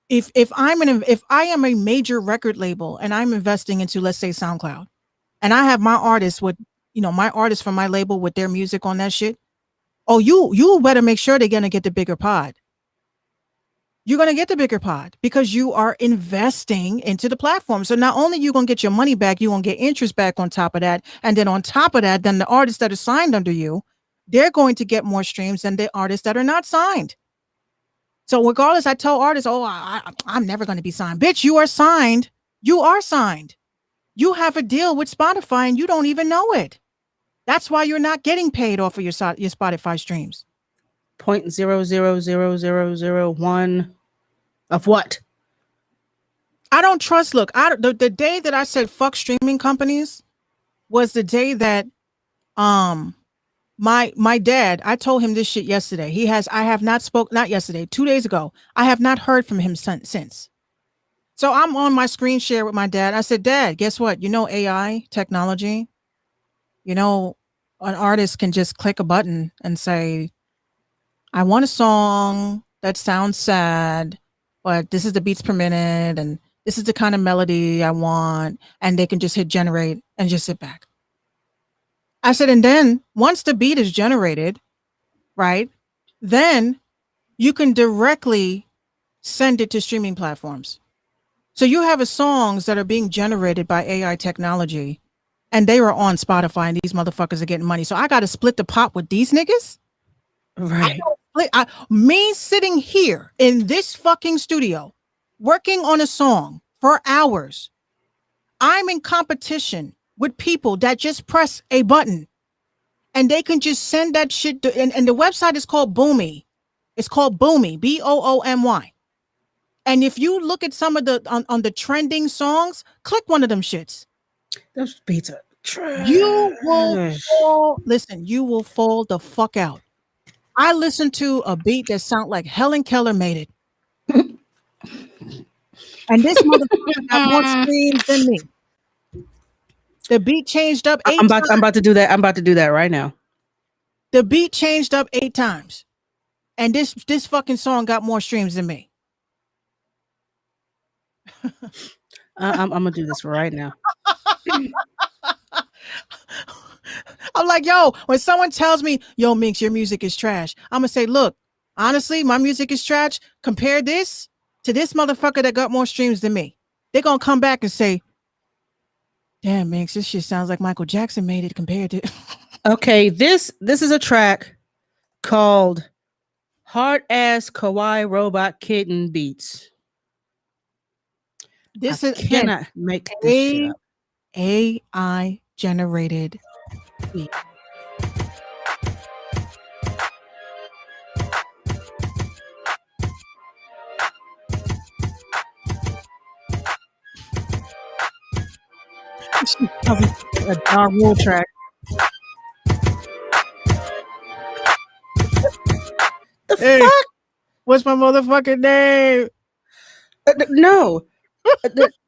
if I am a major record label and I'm investing into, let's say, SoundCloud, and I have my artists with, my artists from my label with their music on that shit, oh, you better make sure they're going to get the bigger pod. You're going to get the bigger pod because you are investing into the platform. So not only are you going to get your money back, you're going to get interest back on top of that. And then on top of that, then the artists that are signed under you, they're going to get more streams than the artists that are not signed. So regardless, I tell artists, oh, I'm never going to be signed. Bitch, you are signed. You are signed. You have a deal with Spotify and you don't even know it. That's why you're not getting paid off of your Spotify streams. 0.00001 of what? I don't trust. Look, the day that I said fuck streaming companies, was the day that my dad, I told him this shit yesterday. I have not not yesterday, 2 days ago. I have not heard from him since. So I'm on my screen share with my dad. I said, Dad, guess what? You know, AI technology, you know, an artist can just click a button and say, I want a song that sounds sad, but this is the beats per minute and this is the kind of melody I want. And they can just hit generate and just sit back. I said, and then once the beat is generated, right, then you can directly send it to streaming platforms. So you have songs that are being generated by AI technology and they were on Spotify and these motherfuckers are getting money. So I got to split the pot with these niggas. Right. Me sitting here in this fucking studio, working on a song for hours. I'm in competition with people that just press a button and they can just send that shit to, and the website is called Boomy. It's called Boomy, Boomy. And if you look at some of the on the trending songs, click one of them shits. Those beats are trash. You will fall the fuck out. I listened to a beat that sound like Helen Keller made it. And this motherfucker got more streams than me. The beat changed up 8 times. I'm about to do that. I'm about to do that right now. The beat changed up 8 times. And this fucking song got more streams than me. I'm gonna do this right now. I'm like, yo, when someone tells me, yo, Minx, your music is trash, I'm gonna say, look, honestly, my music is trash. Compare this to this motherfucker that got more streams than me. They're gonna come back and say, damn, Minx, this shit sounds like Michael Jackson made it compared to. Okay, this is a track called Hard Ass Kawaii Robot Kitten Beats. This I is cannot make this shit up. AI generated beat. A Ja Rule track. The Hey. fuck? What's my motherfucking name? No.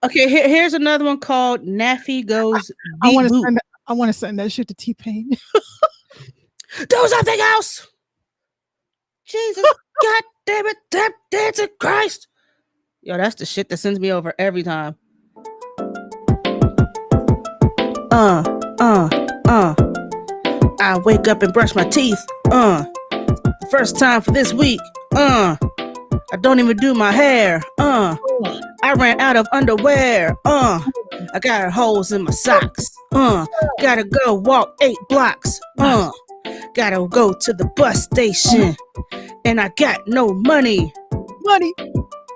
Okay, here's another one called Naffy Goes I Beat want Boop. to send that shit to T-Pain. Do something else. Jesus, God damn it, damn dancing Christ. Yo, that's the shit that sends me over every time. I wake up and brush my teeth. First time for this week. I don't even do my hair. I ran out of underwear. I got holes in my socks. Gotta go walk 8 blocks. Gotta go to the bus station. And I got no money.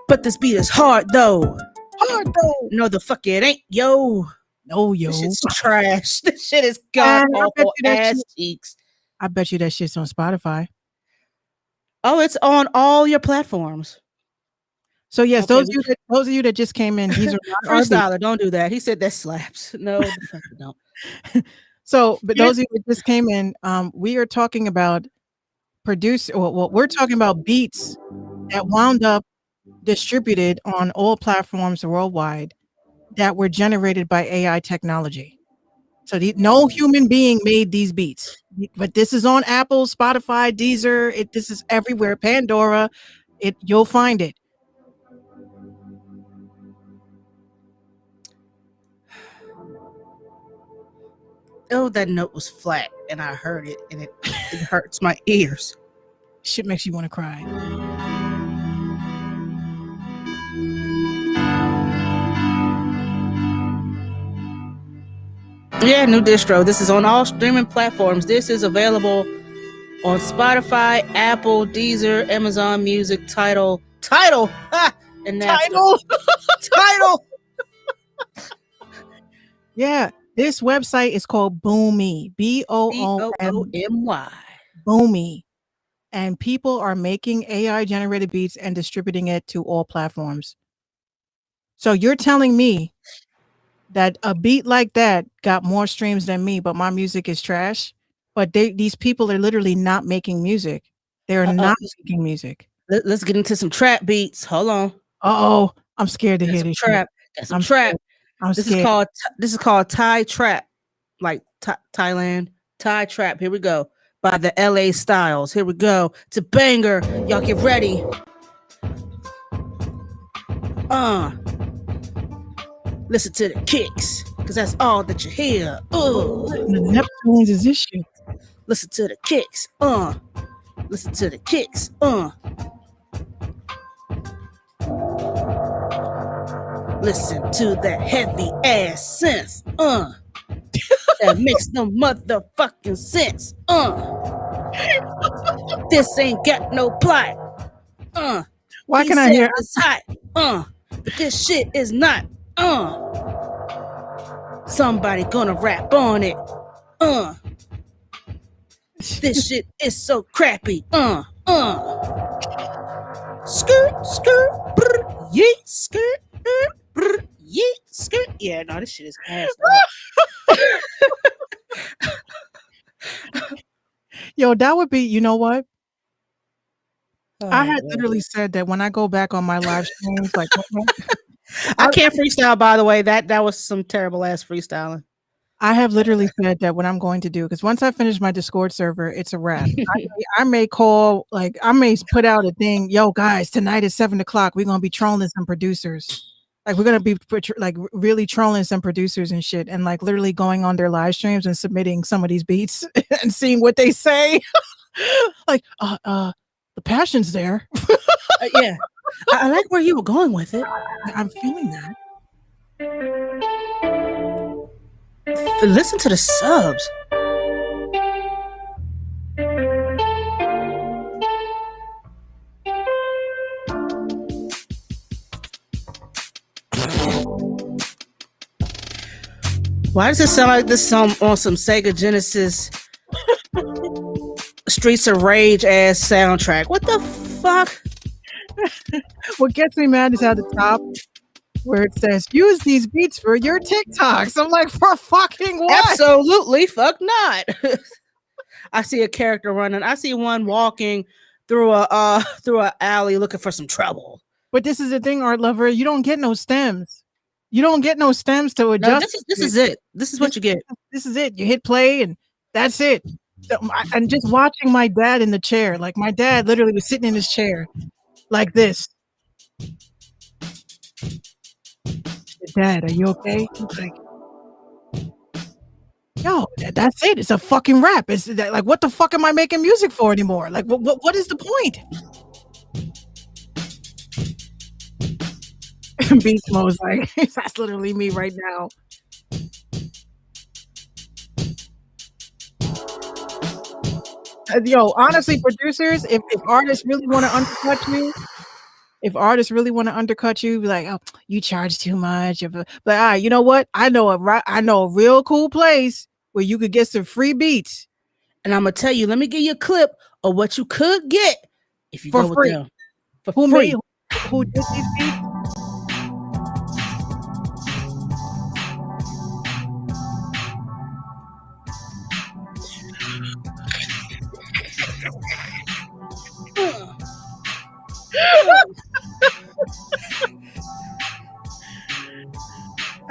But this beat is hard though. No, the fuck it ain't, yo. No, yo. This shit's trash. This shit is god awful ass cheeks. I bet you that shit's on Spotify. Oh, it's on all your platforms. So yes, Okay, those of you that just came in, these are not our beats. Freestyler, don't do that. He said that slaps. No, the fuck you don't. So, but those of you that just came in, we are talking about we're talking about beats that wound up distributed on all platforms worldwide that were generated by AI technology. So no human being made these beats, but this is on Apple, Spotify, Deezer. This is everywhere. Pandora. You'll find it. Oh, that note was flat, and I heard it, and it hurts my ears. Shit makes you want to cry. Yeah, new distro. This is on all streaming platforms. This is available on Spotify, Apple, Deezer, Amazon Music, Tidal, and Napster. Tidal. Yeah, this website is called Boomy, Boomy, Boomy, and people are making AI generated beats and distributing it to all platforms. So you're telling me that a beat like that got more streams than me, but my music is trash. But these people are literally not making music. They're not making music. Let's get into some trap beats. Hold on. Oh, I'm scared to hear this trap. Got some trap. I'm this scared. This is called Thai Trap, like Thailand. Thai Trap. Here we go. By the LA Styles. Here we go. It's a banger. Y'all get ready. Listen to the kicks, because that's all that you hear. The Neptunes is this shit. Listen to the kicks. Listen to the kicks. Listen to that heavy ass synth. That makes no motherfucking sense. This ain't got no plot. Why can I hear? It's hot. But this shit is not. Somebody gonna rap on it. This shit is so crappy. Skirt, skirt, brr, yeet, skirt, brr, yeet, skirt. Yeah, no, this shit is ass. Yo, that would be, you know what? I had literally said that when I go back on my live streams, like I can't freestyle, by the way. That was some terrible ass freestyling. I have literally said that what I'm going to do, because once I finish my Discord server, it's a wrap. I may call, like, I may put out a thing, yo, guys, tonight at 7:00, we're gonna be trolling some producers. Like, we're gonna be like really trolling some producers and shit, and like literally going on their live streams and submitting some of these beats and seeing what they say. Like, the passion's there. Yeah, I like where you were going with it. I'm feeling that. Listen to the subs. Why does it sound like this song on some Sega Genesis Streets of Rage ass soundtrack? What the fuck? What gets me mad is at the top where it says, use these beats for your TikToks. I'm like, for fucking what? Absolutely fuck not. I see a character running. I see one walking through a alley looking for some trouble. But this is the thing, Art Lover. You don't get no stems. You don't get no stems to adjust. No, this is it. This is what you get. This is it. You hit play and that's it. And just watching my dad in the chair. Like, my dad literally was sitting in his chair like this. Dad, are you okay? He's like, yo, that's it. It's a fucking rap. It's that, like, what the fuck am I making music for anymore? Like, what is the point? Beast Mode's like, that's literally me right now. Yo, honestly, producers, if artists really want to undercut you, be like, oh, you charge too much. But all right, you know what? I know a real cool place where you could get some free beats. And I'm gonna tell you, let me give you a clip of what you could get if you for go free. with them. For free. Who did these beats?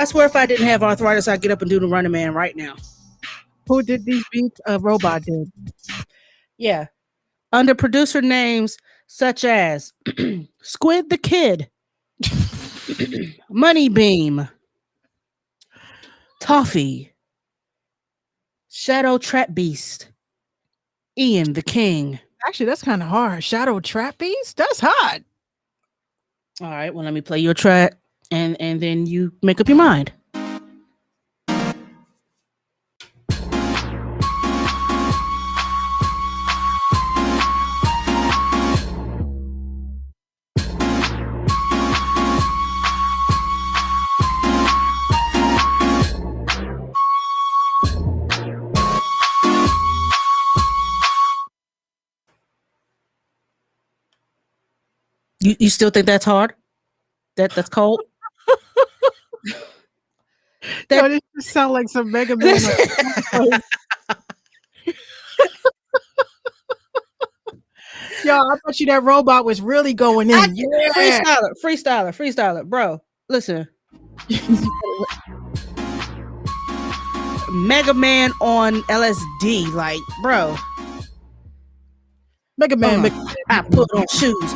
I swear if I didn't have arthritis, I'd get up and do the Running Man right now. Who did these beats? A robot did. Yeah. Under producer names such as Squid the Kid, Money Beam, Toffee, Shadow Trap Beast, Ian the King. Actually, that's kind of hard. Shadow Trap Beast? That's hot. All right, well, let me play your track and then you make up your mind. You still think that's hard? That's cold? Yo, this just sound like some Mega Man. Yo, I bet you that robot was really going in. Yeah. Freestyler, bro. Listen. Mega Man on LSD, like, bro. Mega Man. I put on shoes.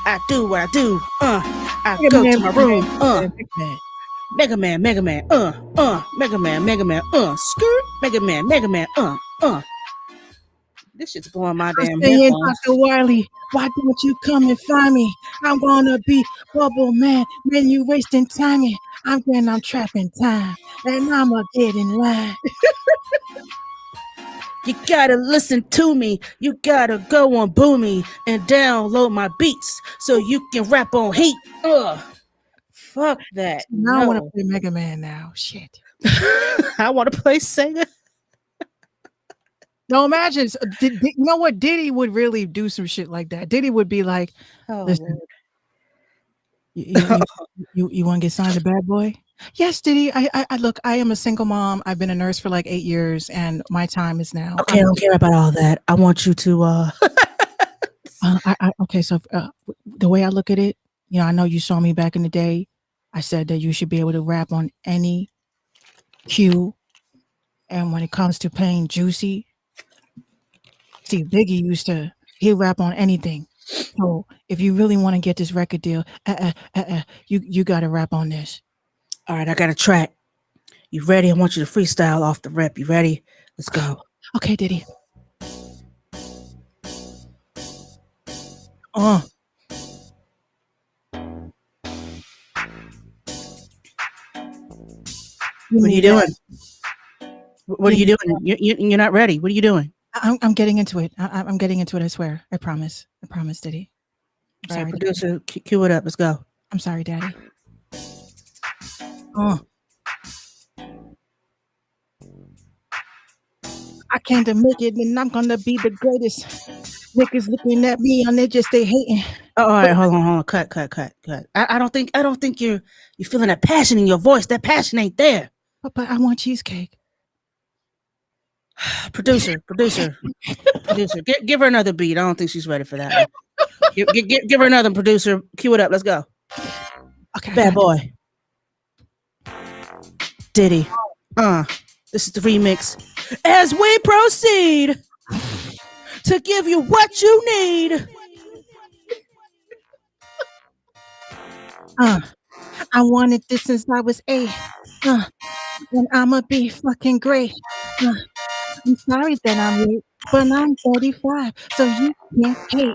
I do what I do. I go to my room. Mega Man. Mega Man. Skirt. Mega Man. This shit's blowing my damn head. Dr. Wily, why don't you come and find me? I'm gonna be Bubble Man. Man, you wasting time. I'm trapping time. And I'ma get in line. You gotta listen to me. You gotta go on Boomy and download my beats so you can rap on heat. Fuck that. Now I want to play Mega Man now. Shit. I want to play Sega. No, imagine. You know what? Diddy would really do some shit like that. Diddy would be like, listen, you want to get signed to Bad Boy? Yes, Diddy. I look, I am a single mom. I've been a nurse for like 8 years and my time is now. Okay, I don't care about all that. I want you to okay, so the way I look at it, you know, I know you saw me back in the day. I said that you should be able to rap on any cue. And when it comes to playing Juicy, see, Biggie he'd rap on anything. So if you really want to get this record deal, you got to rap on this. All right, I got a track. You ready? I want you to freestyle off the rep. You ready? Let's go. Okay, Diddy. What are you doing? What are you doing? You're not ready. What are you doing? I'm getting into it. I'm getting into it. I swear. I promise, Diddy. All right, producer, cue it up. Let's go. I'm sorry, Daddy. I came to make it, and I'm gonna be the greatest. Niggas looking at me, and they just stay hating. All right, hold on. Cut. I don't think you're feeling that passion in your voice. That passion ain't there. But I want cheesecake. Producer, give her another beat. I don't think she's ready for that one. Give her another, producer. Cue it up. Let's go. Okay. Bad Boy. Diddy. This is the remix. As we proceed to give you what you need. I wanted this since I was 8. And I'ma be fucking great. I'm sorry that I'm late, but I'm 35, so you can't hate.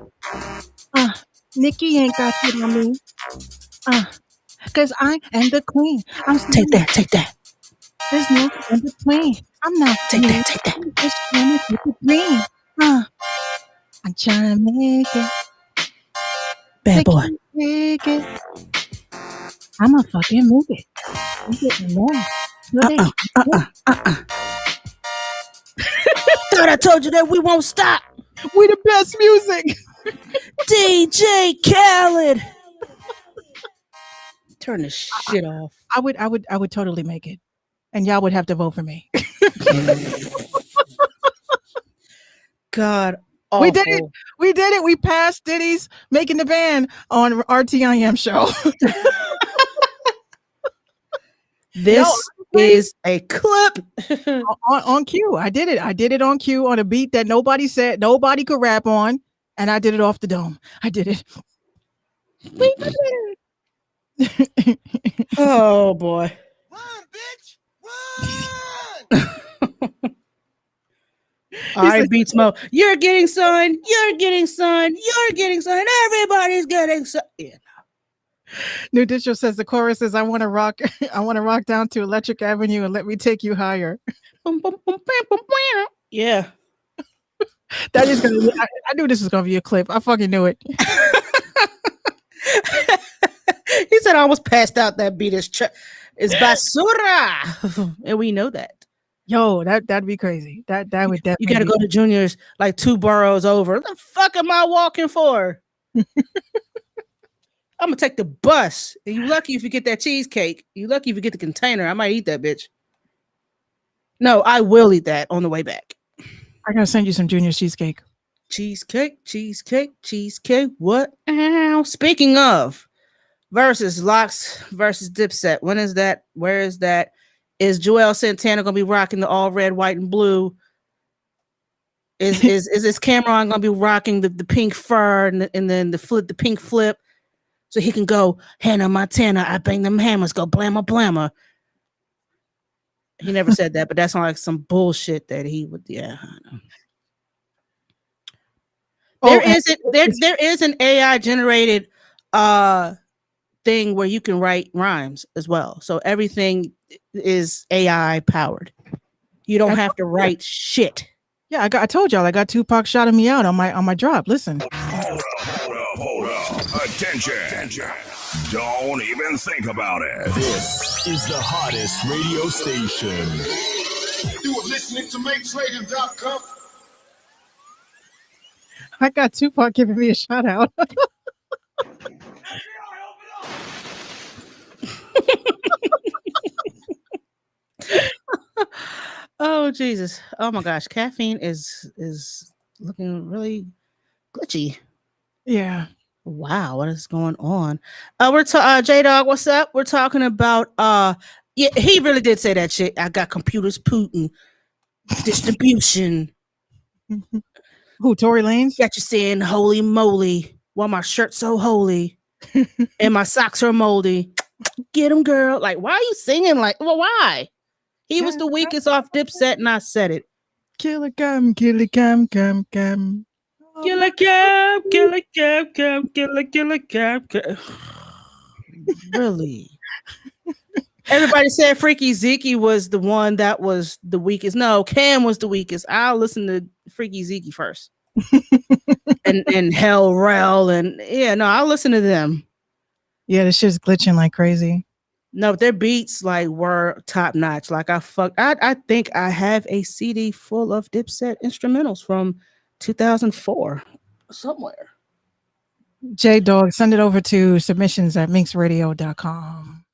Nikki ain't got shit on me. Cause I am the queen. Take that. There's no in between. I'm not take that. Just trying to keep it green. I'm trying to make it. Bad Boy. Make it. I'ma fucking move it. I'm getting more. Thought I told you that we won't stop. We the best music. DJ Khaled. Turn this shit off. I would totally make it. And y'all would have to vote for me. God awful. We did it. We passed Diddy's Making the Band on RTIM show. This is a clip on cue. I did it on cue on a beat that nobody said nobody could rap on, and I did it off the dome. I did it. We did it. Oh boy. Run, bitch! Run! All right, Beats Mo. You're getting sun. Everybody's getting sun. Yeah. New Digital says the chorus is I want to rock down to Electric Avenue and let me take you higher. Yeah. That is gonna be, I knew this was gonna be a clip. I fucking knew it. He said I almost passed out. That beat is basura. And we know that. Yo, that'd be crazy. That would definitely. You gotta go to Junior's like 2 boroughs over. What the fuck am I walking for? I'm gonna take the bus. And you lucky if you get that cheesecake. You lucky if you get the container. I might eat that bitch. No, I will eat that on the way back. I gotta send you some Junior cheesecake. Cheesecake. What? Ow. Speaking of versus Locks versus Dipset. When is that? Where is that? Is Joel Santana gonna be rocking the all red, white, and blue? Is this Cameron gonna be rocking the pink fur and then the pink flip? So he can go, Hannah Montana, I bang them hammers, go blammer blammer. He never said that, but that sounds like some bullshit that he would. Yeah. There is an AI generated thing where you can write rhymes as well. So everything is AI powered. You don't have to write shit. Yeah, I told y'all I got Tupac shouting me out on my drop. Listen. Hold up. Attention. Don't even think about it. This is the hottest radio station. You are listening to MakeTrading.com. I got Tupac giving me a shout out. Oh Jesus! Oh my gosh! Caffeine is looking really glitchy. Yeah. Wow, what is going on? We're J Dog. What's up? We're talking about yeah, he really did say that shit. I got computers, Putin, distribution. Who? Tory Lanez? Got you saying holy moly? Why my shirt's so holy and my socks are moldy? Get him, girl. Like, why are you singing like? Well, why? He was the weakest off Dipset, and I said it. Killer cam. Killer cam. Really? Everybody said Freaky Zeke was the one that was the weakest. No, Cam was the weakest. I'll listen to Freaky Zeke first. and Hell Rel and yeah, no, I'll listen to them. Yeah, this shit's glitching like crazy. No, their beats like were top notch. Like I think I have a CD full of Dipset instrumentals from 2004 somewhere. J Dog, send it over to submissions@minxradio.com.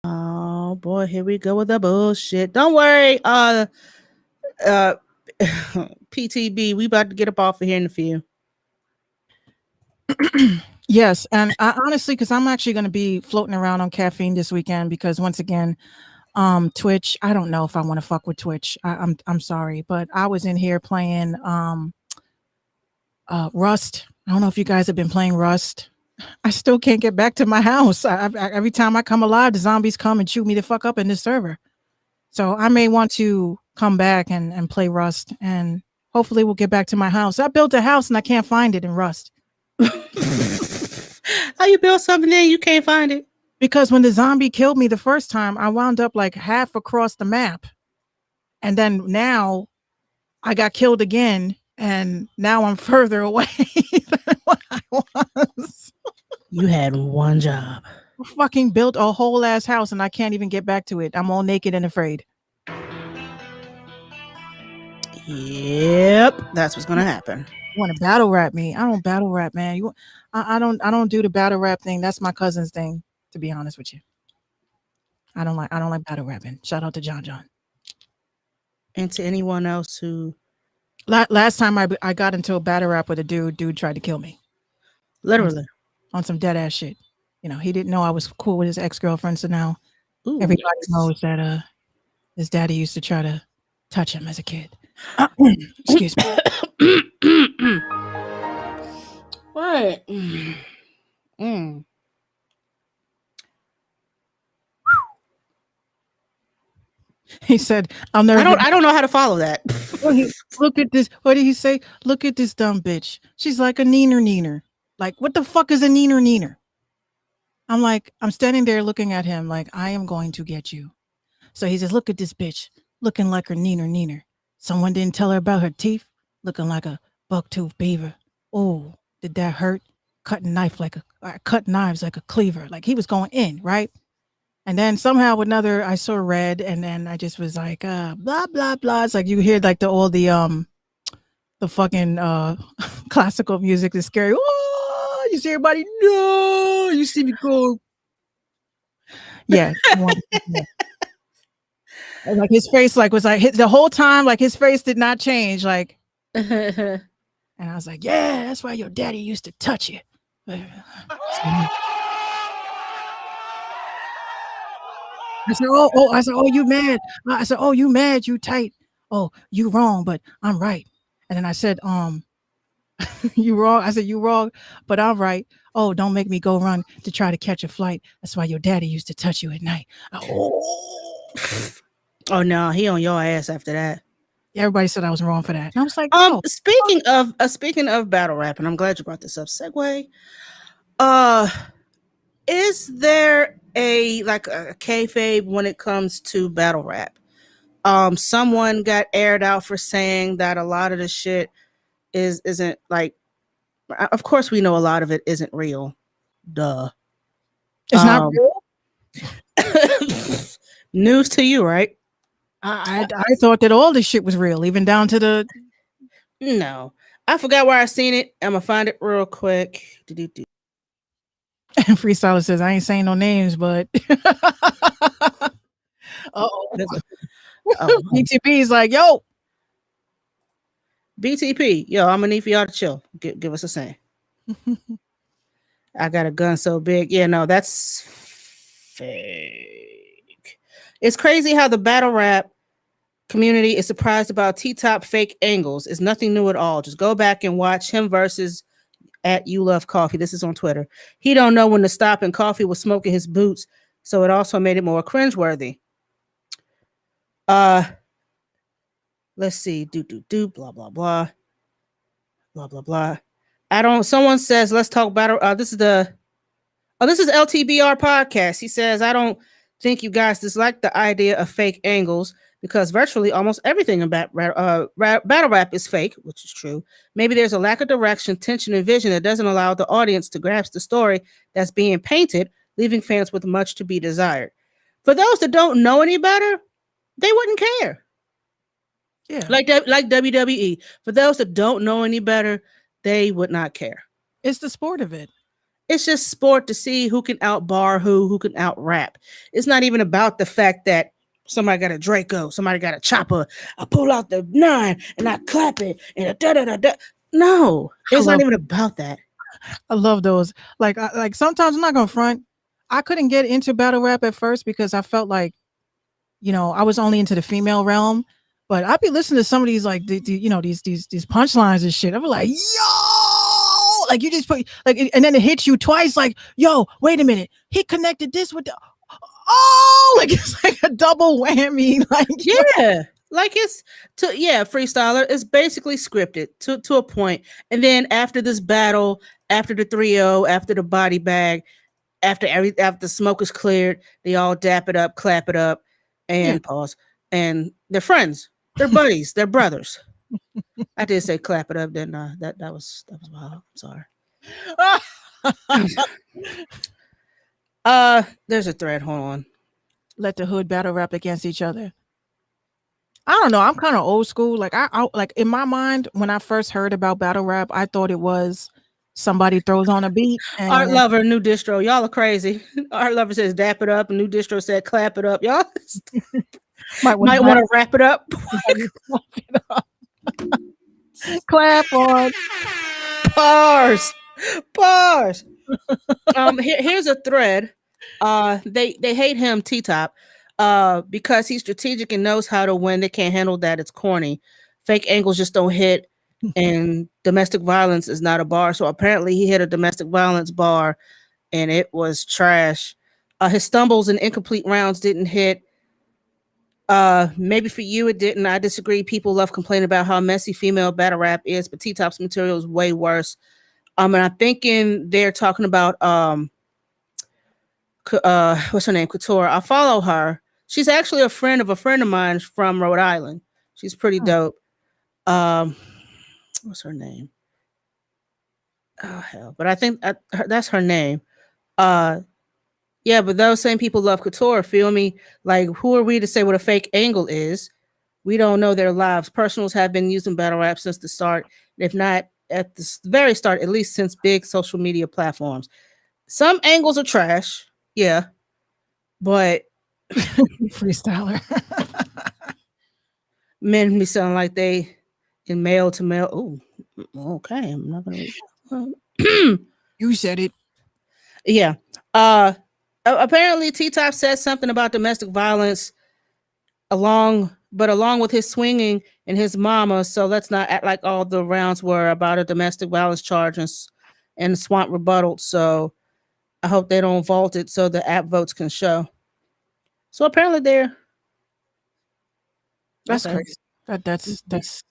Oh boy, here we go with the bullshit. Don't worry, PTB, we about to get up off of here in a few. Yes, and I honestly, because I'm actually going to be floating around on caffeine this weekend because once again, Twitch. I don't know if I want to fuck with Twitch. I'm sorry, but I was in here playing Rust. I don't know if you guys have been playing Rust. I still can't get back to my house. Every time I come alive, the zombies come and shoot me the fuck up in this server. So I may want to come back and play Rust, and hopefully we'll get back to my house. I built a house and I can't find it in Rust. How you build something and you can't find it? Because when the zombie killed me the first time, I wound up like half across the map. And then now I got killed again, and now I'm further away than what I was. You had one job. I fucking built a whole ass house and I can't even get back to it. I'm all naked and afraid. Yep, that's what's gonna happen. You want to battle rap me? I don't battle rap, man. I don't do the battle rap thing. That's my cousin's thing, to be honest with you. I don't like battle rapping. Shout out to John. And to anyone else who last time I got into a battle rap with a dude tried to kill me. Literally. On some dead ass shit. You know, he didn't know I was cool with his ex-girlfriend, so now everybody knows that his daddy used to try to touch him as a kid. Excuse me. What? He said, "I'll never." I don't know how to follow that. Look at this. What did he say? Look at this dumb bitch. She's like a neener. Like, what the fuck is a neener? I'm like, I'm standing there looking at him like, I am going to get you. So he says, look at this bitch, looking like her neener. Someone didn't tell her about her teeth, looking like a buck-toothed beaver. Oh, did that hurt? Cut knives like a cleaver. Like, he was going in, right? And then somehow or another, I saw red, and then I just was like, blah blah blah. It's like you hear like all the fucking classical music is scary. Oh, You see everybody, no. You see me go. Yeah. Like his face, like was like the whole time, like his face did not change. Like, and I was like, yeah, that's why your daddy used to touch you. I said, I said, oh, you mad? I said, oh, you mad? You tight? Oh, you wrong, but I'm right. And then I said, you wrong. I said, you wrong, but I'm right. Oh, don't make me go run to try to catch a flight. That's why your daddy used to touch you at night. Oh no, he on your ass after that. Everybody said I was wrong for that. And I was like, speaking of battle rap, and I'm glad you brought this up. Segue. Is there a kayfabe when it comes to battle rap? Someone got aired out for saying that a lot of the shit isn't like. Of course, we know a lot of it isn't real. Duh. It's not real. News to you, right? I thought that all this shit was real, even down to the. No, I forgot where I seen it. I'm gonna find it real quick. Freestyler says, I ain't saying no names, but BTP is like, yo, BTP, yo, I'm gonna need for y'all to chill. Give us a saying. I got a gun so big. Yeah, no, that's fake. It's crazy how the battle rap community is surprised about T-Top fake angles. It's nothing new at all. Just go back and watch him versus at You Love Coffee. This is on Twitter. He don't know when to stop, and Coffee was smoking his boots, so it also made it more cringeworthy. Let's see. Blah blah blah. Blah blah blah. Someone says let's talk battle. This is LTBR podcast. He says, I don't think you guys dislike the idea of fake angles because virtually almost everything in battle rap is fake, which is true. Maybe there's a lack of direction, tension, and vision that doesn't allow the audience to grasp the story that's being painted, leaving fans with much to be desired. For those that don't know any better, they wouldn't care. Yeah. Like WWE. For those that don't know any better, they would not care. It's the sport of it. It's just sport to see who can out-bar who can out-rap. It's not even about the fact that somebody got a Draco, somebody got a chopper. I pull out the 9 and I clap it and da-da-da-da. No, it's not even about that. I love those. Like sometimes I'm not gonna front. I couldn't get into battle rap at first because I felt like, I was only into the female realm. But I'd be listening to some of these like these punchlines and shit. I'd be like, yo, like you just put like, and then it hits you twice. Like, yo, wait a minute, he connected this with the, like it's like a double whammy. Like, yeah, like freestyler. It's basically scripted to a point. And then after this battle, after the 3-0, after the body bag, after the smoke is cleared, they all dap it up, clap it up, and pause. And they're friends. They're buddies. They're brothers. I did say clap it up, didn't I? That was wild. I'm sorry. There's a thread. Hold on. Let the hood battle rap against each other. I don't know. I'm kind of old school. Like I like in my mind, when I first heard about battle rap, I thought it was somebody throws on a beat. And Art Lover, New Distro. Y'all are crazy. Art Lover says dap it up, and New Distro said clap it up. Y'all might want to wrap it up. Clap on. Bars. Here's a thread. They hate him, T-Top, because he's strategic and knows how to win. They can't handle that. It's corny. Fake angles just don't hit, and domestic violence is not a bar. So apparently he hit a domestic violence bar, and it was trash. His stumbles and incomplete rounds didn't hit. Maybe for you it didn't. I disagree. People love complaining about how messy female battle rap is, but T-Top's material is way worse. And I'm thinking they're talking about what's her name? Couture. I follow her. She's actually a friend of mine from Rhode Island. She's pretty dope. What's her name? Oh hell! But I think that's her name. Yeah, but those same people love Couture, feel me? Like, who are we to say what a fake angle is? We don't know their lives. Personals have been using battle rap since the start. If not, at the very start, at least since big social media platforms. Some angles are trash, yeah, but freestyler. Men be sounding like they in male to male. Oh, okay. I'm not gonna. You said it. Yeah. Apparently, T-Top said something about domestic violence along with his swinging and his mama. So let's not act like all the rounds were about a domestic violence charge and Swamp rebuttal. So I hope they don't vault it so the app votes can show. So apparently they're. That's crazy. That's.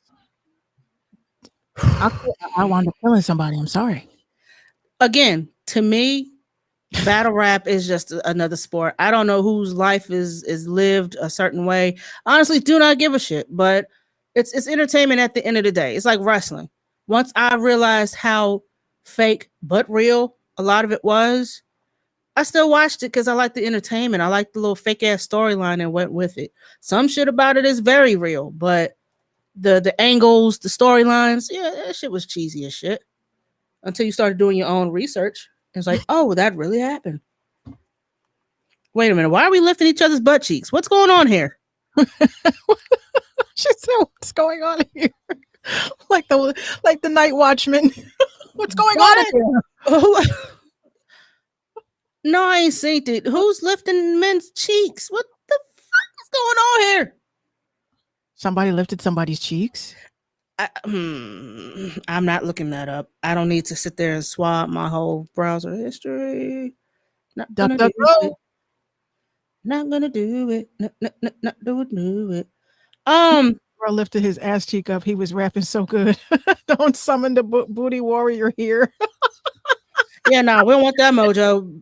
I wound up killing somebody. I'm sorry. Again, to me, battle rap is just another sport. I don't know whose life is lived a certain way. Honestly, do not give a shit. But it's entertainment at the end of the day. It's like wrestling. Once I realized how fake but real a lot of it was, I still watched it because I like the entertainment. I like the little fake ass storyline that went with it. Some shit about it is very real, but the angles, the storylines, yeah, that shit was cheesy as shit. Until you started doing your own research. It's like, oh, that really happened. Wait a minute. Why are we lifting each other's butt cheeks? What's going on here? She said, what's going on here? like the night watchman. What's going on here? No, I ain't seen it. Who's lifting men's cheeks? What the fuck is going on here? Somebody lifted somebody's cheeks? I'm not looking that up. I don't need to sit there and swab my whole browser history. Not gonna do it. Not gonna do it. Not do it. Bro lifted his ass cheek up. He was rapping so good. Don't summon the booty warrior here. Yeah, no, we don't want that mojo.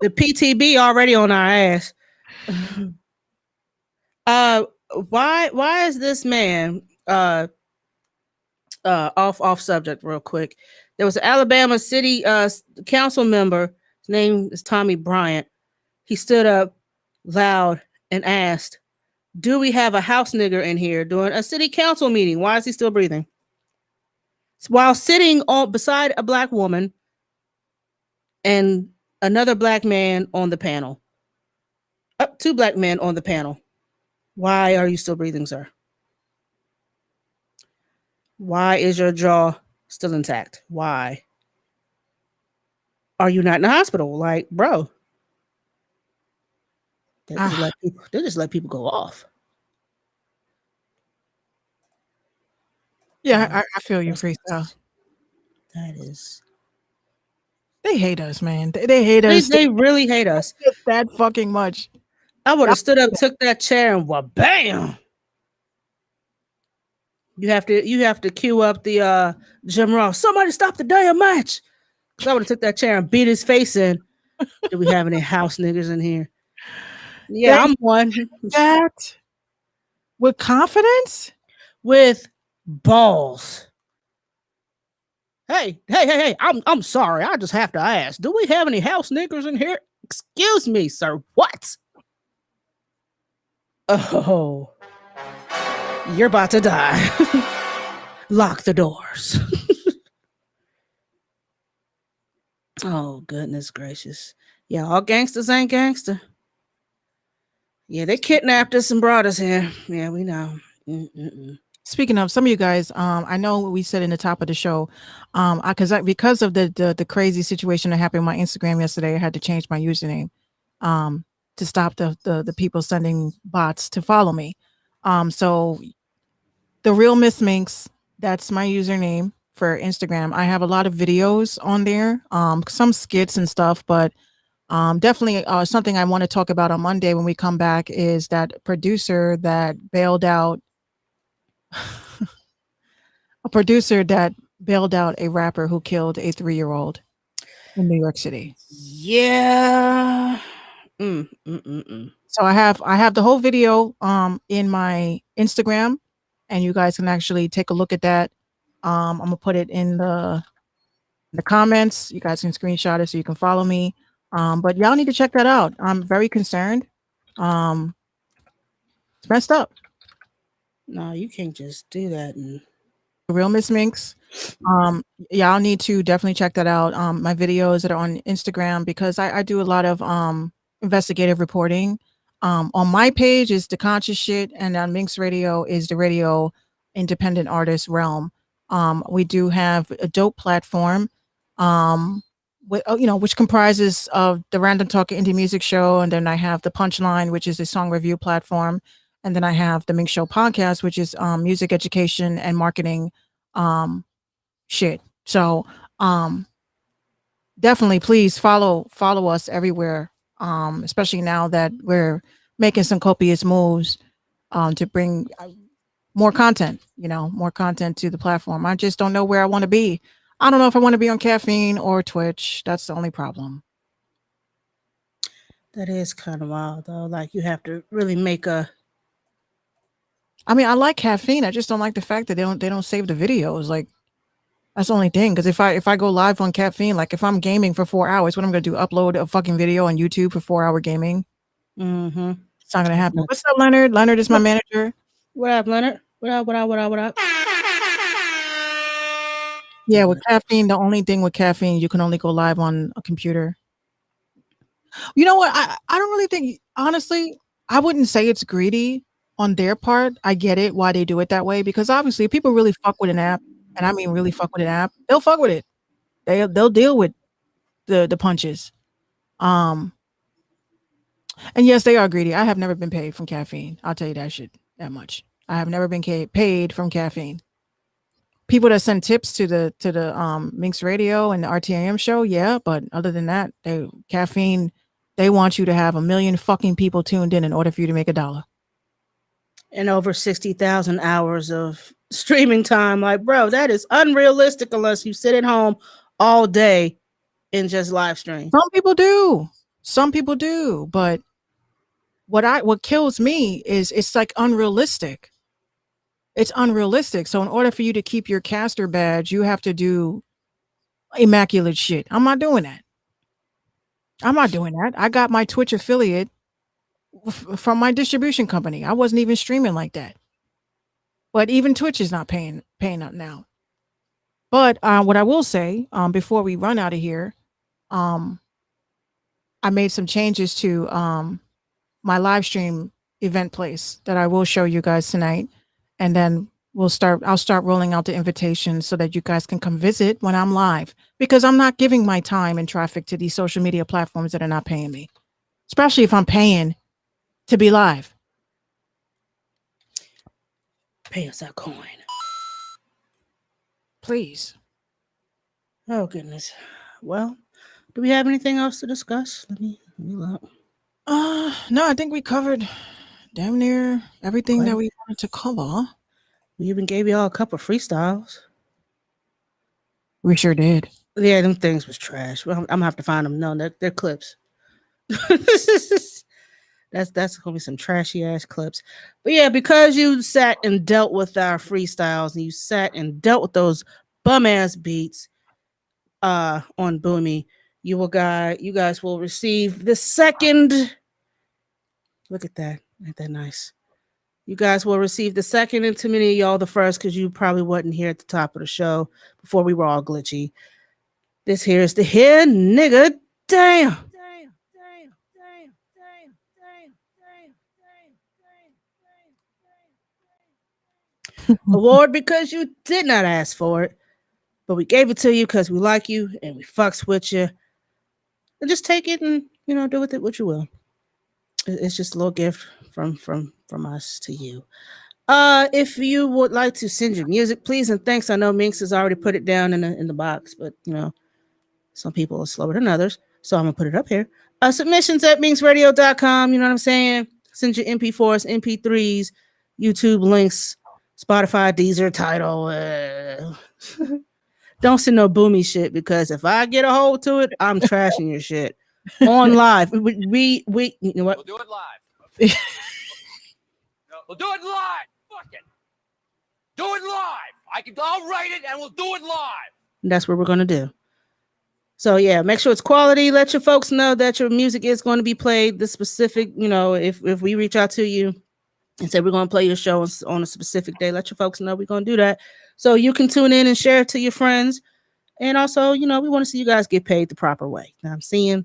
The PTB already on our ass. Why is this man off subject real quick? There was an Alabama city council member. His name is Tommy Bryant. He stood up loud and asked, "Do we have a house nigger in here during a city council meeting? Why is he still breathing?" While sitting beside a black woman and another black man on the panel. Two black men on the panel. Why are you still breathing, sir? Why is your jaw still intact? Why are you not in the hospital? Like, bro, they just let people go off. Yeah, I feel you, freestyle. That is. They hate us, man. They hate us. They really hate us. That fucking much. I would have stood up, took that chair, and bam. You have to cue up the Jim Ross. Somebody stop the damn match. I would have took that chair and beat his face in. Do we have any house niggas in here? Yeah, I'm one. That with confidence? With balls. Hey, I'm sorry. I just have to ask. Do we have any house niggas in here? Excuse me, sir. What? Oh. You're about to die. Lock the doors. Oh, goodness gracious. Yeah, all gangsters ain't gangster. Yeah, they kidnapped us and brought us here. Yeah, we know. Speaking of, some of you guys, I know we said in the top of the show, because of the crazy situation that happened on my Instagram yesterday, I had to change my username to stop the people sending bots to follow me. So the real Miss Minx, that's my username for Instagram. I have a lot of videos on there, some skits and stuff, but definitely something I want to talk about on Monday when we come back is that producer that bailed out a rapper who killed a 3-year-old in New York City. Yeah. So I have the whole video in my Instagram, and you guys can actually take a look at that. I'm gonna put it in the comments. You guys can screenshot it so you can follow me. But y'all need to check that out. I'm very concerned. It's messed up. No, you can't just do that and Real Miss Minx. Y'all need to definitely check that out. My videos that are on Instagram, because I do a lot of investigative reporting. On my page is the conscious shit, and on Minx Radio is the radio independent artist realm. We do have a dope platform, which comprises of the Random Talk Indie Music Show, and then I have the Punchline, which is a song review platform, and then I have the Minx Show podcast, which is music education and marketing shit. So definitely please follow us everywhere, especially now that we're making some copious moves to bring more content to the platform. I just don't know where I want to be. I don't know if I want to be on Caffeine or Twitch. That's the only problem. That is kind of wild though. Like you have to really make a. I mean, I like Caffeine. I just don't like the fact that they don't save the videos. Like that's the only thing. Because if I go live on Caffeine, like if I'm gaming for 4 hours, what I'm gonna do? Upload a fucking video on YouTube for 4-hour gaming? Mm-hmm. It's not gonna happen. What's up, Leonard? Leonard is my manager. What up, Leonard? What up? Yeah, with Caffeine, the only thing with Caffeine, you can only go live on a computer. You know what? I don't really think, honestly, I wouldn't say it's greedy on their part. I get it why they do it that way, because obviously if people really fuck with an app, and I mean really fuck with an app, they'll fuck with it. They'll deal with the punches. And yes, they are greedy. I have never been paid from Caffeine. I'll tell you that much. I have never been paid from Caffeine. People that send tips to the Minx Radio and the RTAM show, yeah, but other than that, Caffeine, they want you to have 1 million fucking people tuned in order for you to make $1. And over 60,000 hours of streaming time. Like, bro, that is unrealistic unless you sit at home all day and just live stream. Some people do, but what kills me is it's like unrealistic. It's unrealistic. So in order for you to keep your caster badge, you have to do immaculate shit. I'm not doing that. I got my Twitch affiliate from my distribution company. I wasn't even streaming like that. But even Twitch is not paying up now. But what I will say, before we run out of here, I made some changes to my live stream event place that I will show you guys tonight. And then I'll start rolling out the invitations so that you guys can come visit when I'm live, because I'm not giving my time and traffic to these social media platforms that are not paying me, especially if I'm paying to be live. Pay us our coin. Please. Oh, goodness. Well, do we have anything else to discuss? Let me look. No, I think we covered damn near everything that we wanted to cover. We even gave y'all a couple freestyles. We sure did. Yeah, them things was trash. Well, I'm gonna have to find them. No, they're clips. That's gonna be some trashy ass clips. But yeah, because you sat and dealt with our freestyles and you sat and dealt with those bum ass beats on Boomy, you guys will receive the second. Look at that. Ain't that nice? You guys will receive the second, and to many of y'all the first, because you probably wasn't here at the top of the show before we were all glitchy. This here is the Here Nigga Damn. Award because you did not ask for it, but we gave it to you because we like you and we fucks with you. And just take it and do with it what you will. It's just a little gift from us to you. If you would like to send your music, please and thanks. I know Minx has already put it down in the box, but some people are slower than others, so I'm gonna put it up here. Submissions at minxradio.com. You know what I'm saying? Send your MP4s, MP3s, YouTube links, Spotify, Deezer, Tidal. Don't send no Boomy shit, because if I get a hold to it, I'm trashing your shit on live. We you know what? We'll do it live. We'll do it live. Fuck it. Do it live. I'll write it and we'll do it live. That's what we're gonna do. So yeah, make sure it's quality. Let your folks know that your music is going to be played. The specific, if we reach out to you and say we're going to play your show on a specific day, let your folks know we're going to do that. So you can tune in and share it to your friends. And also, we want to see you guys get paid the proper way. Now I'm seeing,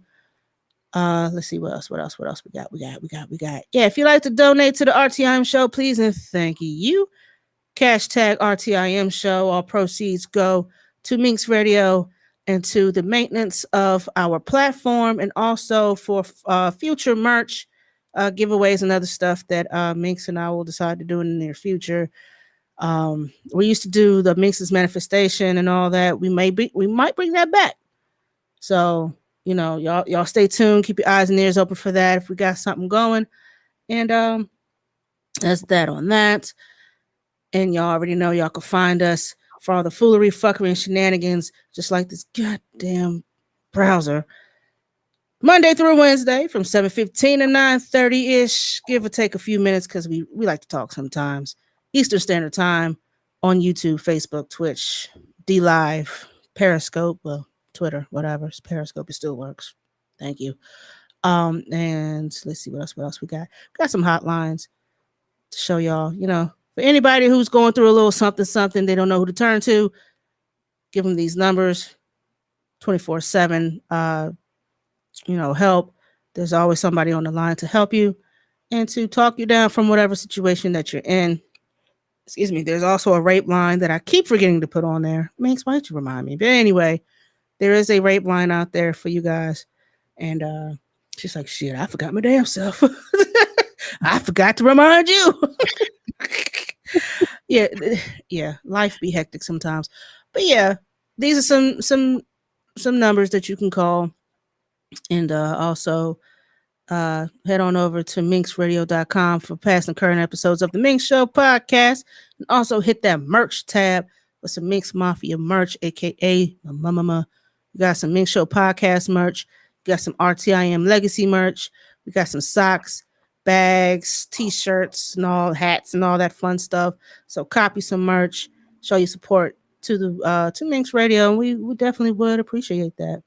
let's see what else we got. Yeah, if you'd like to donate to the RTIM show, please and thank you. Hashtag RTIM show. All proceeds go to Minx Radio and to the maintenance of our platform, and also for future merch giveaways and other stuff that Minx and I will decide to do in the near future. We used to do the Minx's manifestation and all that. We might bring that back. So, y'all stay tuned. Keep your eyes and ears open for that if we got something going. And that's that on that. And y'all already know y'all can find us for all the foolery, fuckery, and shenanigans, just like this goddamn browser. Monday through Wednesday from 7:15 to 9:30-ish, give or take a few minutes, because we like to talk sometimes. Eastern Standard Time on YouTube, Facebook, Twitch, DLive, Periscope, well, Twitter, whatever. Periscope, it still works. Thank you. And let's see what else we got. We got some hotlines to show y'all, for anybody who's going through a little something, they don't know who to turn to, give them these numbers 24/7. Help. There's always somebody on the line to help you and to talk you down from whatever situation that you're in. Excuse me. There's also a rape line that I keep forgetting to put on there. Minx, why don't you remind me? But anyway, there is a rape line out there for you guys. And she's like, shit, I forgot my damn self. I forgot to remind you. Yeah, life be hectic sometimes. But yeah, these are some numbers that you can call. And also head on over to minxradio.com for past and current episodes of the Minx Show podcast. And also hit that merch tab for some Minx Mafia merch, aka Mama. We got some Minx Show podcast merch. We got some RTIM Legacy merch. We got some socks, bags, t-shirts, and all hats and all that fun stuff. So copy some merch, show your support to Minx Radio. We definitely would appreciate that.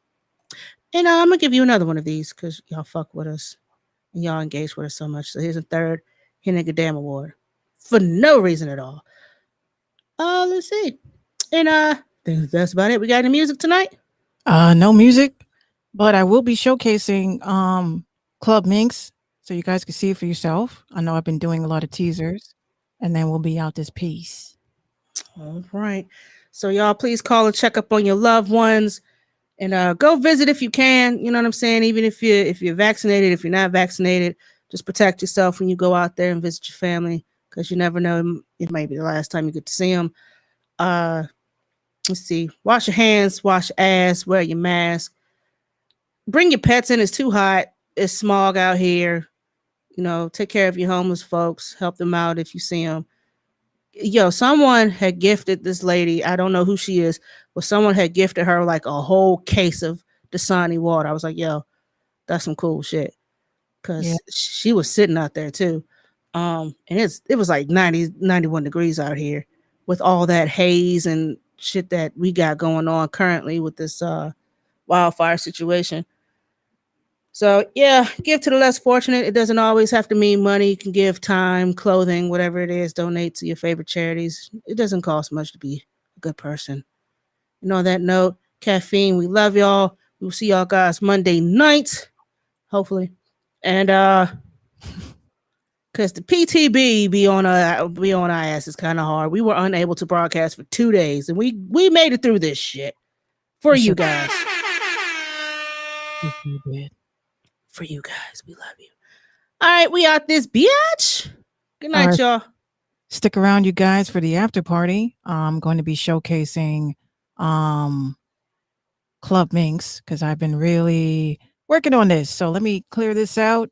And I'm gonna give you another one of these because y'all fuck with us and y'all engage with us so much. So here's a third Nigga Damn Award for no reason at all. Let's see. And I think that's about it. We got any music tonight? No music, but I will be showcasing Club Minx, so you guys can see it for yourself. I know I've been doing a lot of teasers, and then we'll be out this piece. All right. So y'all please call and check up on your loved ones, and go visit if you can. You know what I'm saying? Even if you're vaccinated, if you're not vaccinated, just protect yourself when you go out there and visit your family, because you never know, it might be the last time you get to see them. Let's see. Wash your hands, wash your ass, wear your mask. Bring your pets in. It's too hot. It's smog out here. Take care of your homeless folks. Help them out if you see them. Yo, someone had gifted this lady, I don't know who she is, but someone had gifted her like a whole case of Dasani water. I was like, yo, that's some cool shit. Because she was sitting out there too. And it was like 90, 91 degrees out here with all that haze and shit that we got going on currently with this wildfire situation. So yeah, give to the less fortunate. It doesn't always have to mean money. You can give time, clothing, whatever it is. Donate to your favorite charities. It doesn't cost much to be a good person. And on that note, caffeine, we love y'all. We'll see y'all guys Monday night, hopefully. And because the PTB be on our asses kind of hard. We were unable to broadcast for 2 days, and we made it through this shit for you guys. For you guys, we love you. All right, we out this bitch. Good night, y'all. Stick around, you guys, for the after party. I'm going to be showcasing Club Minx because I've been really working on this. So let me clear this out.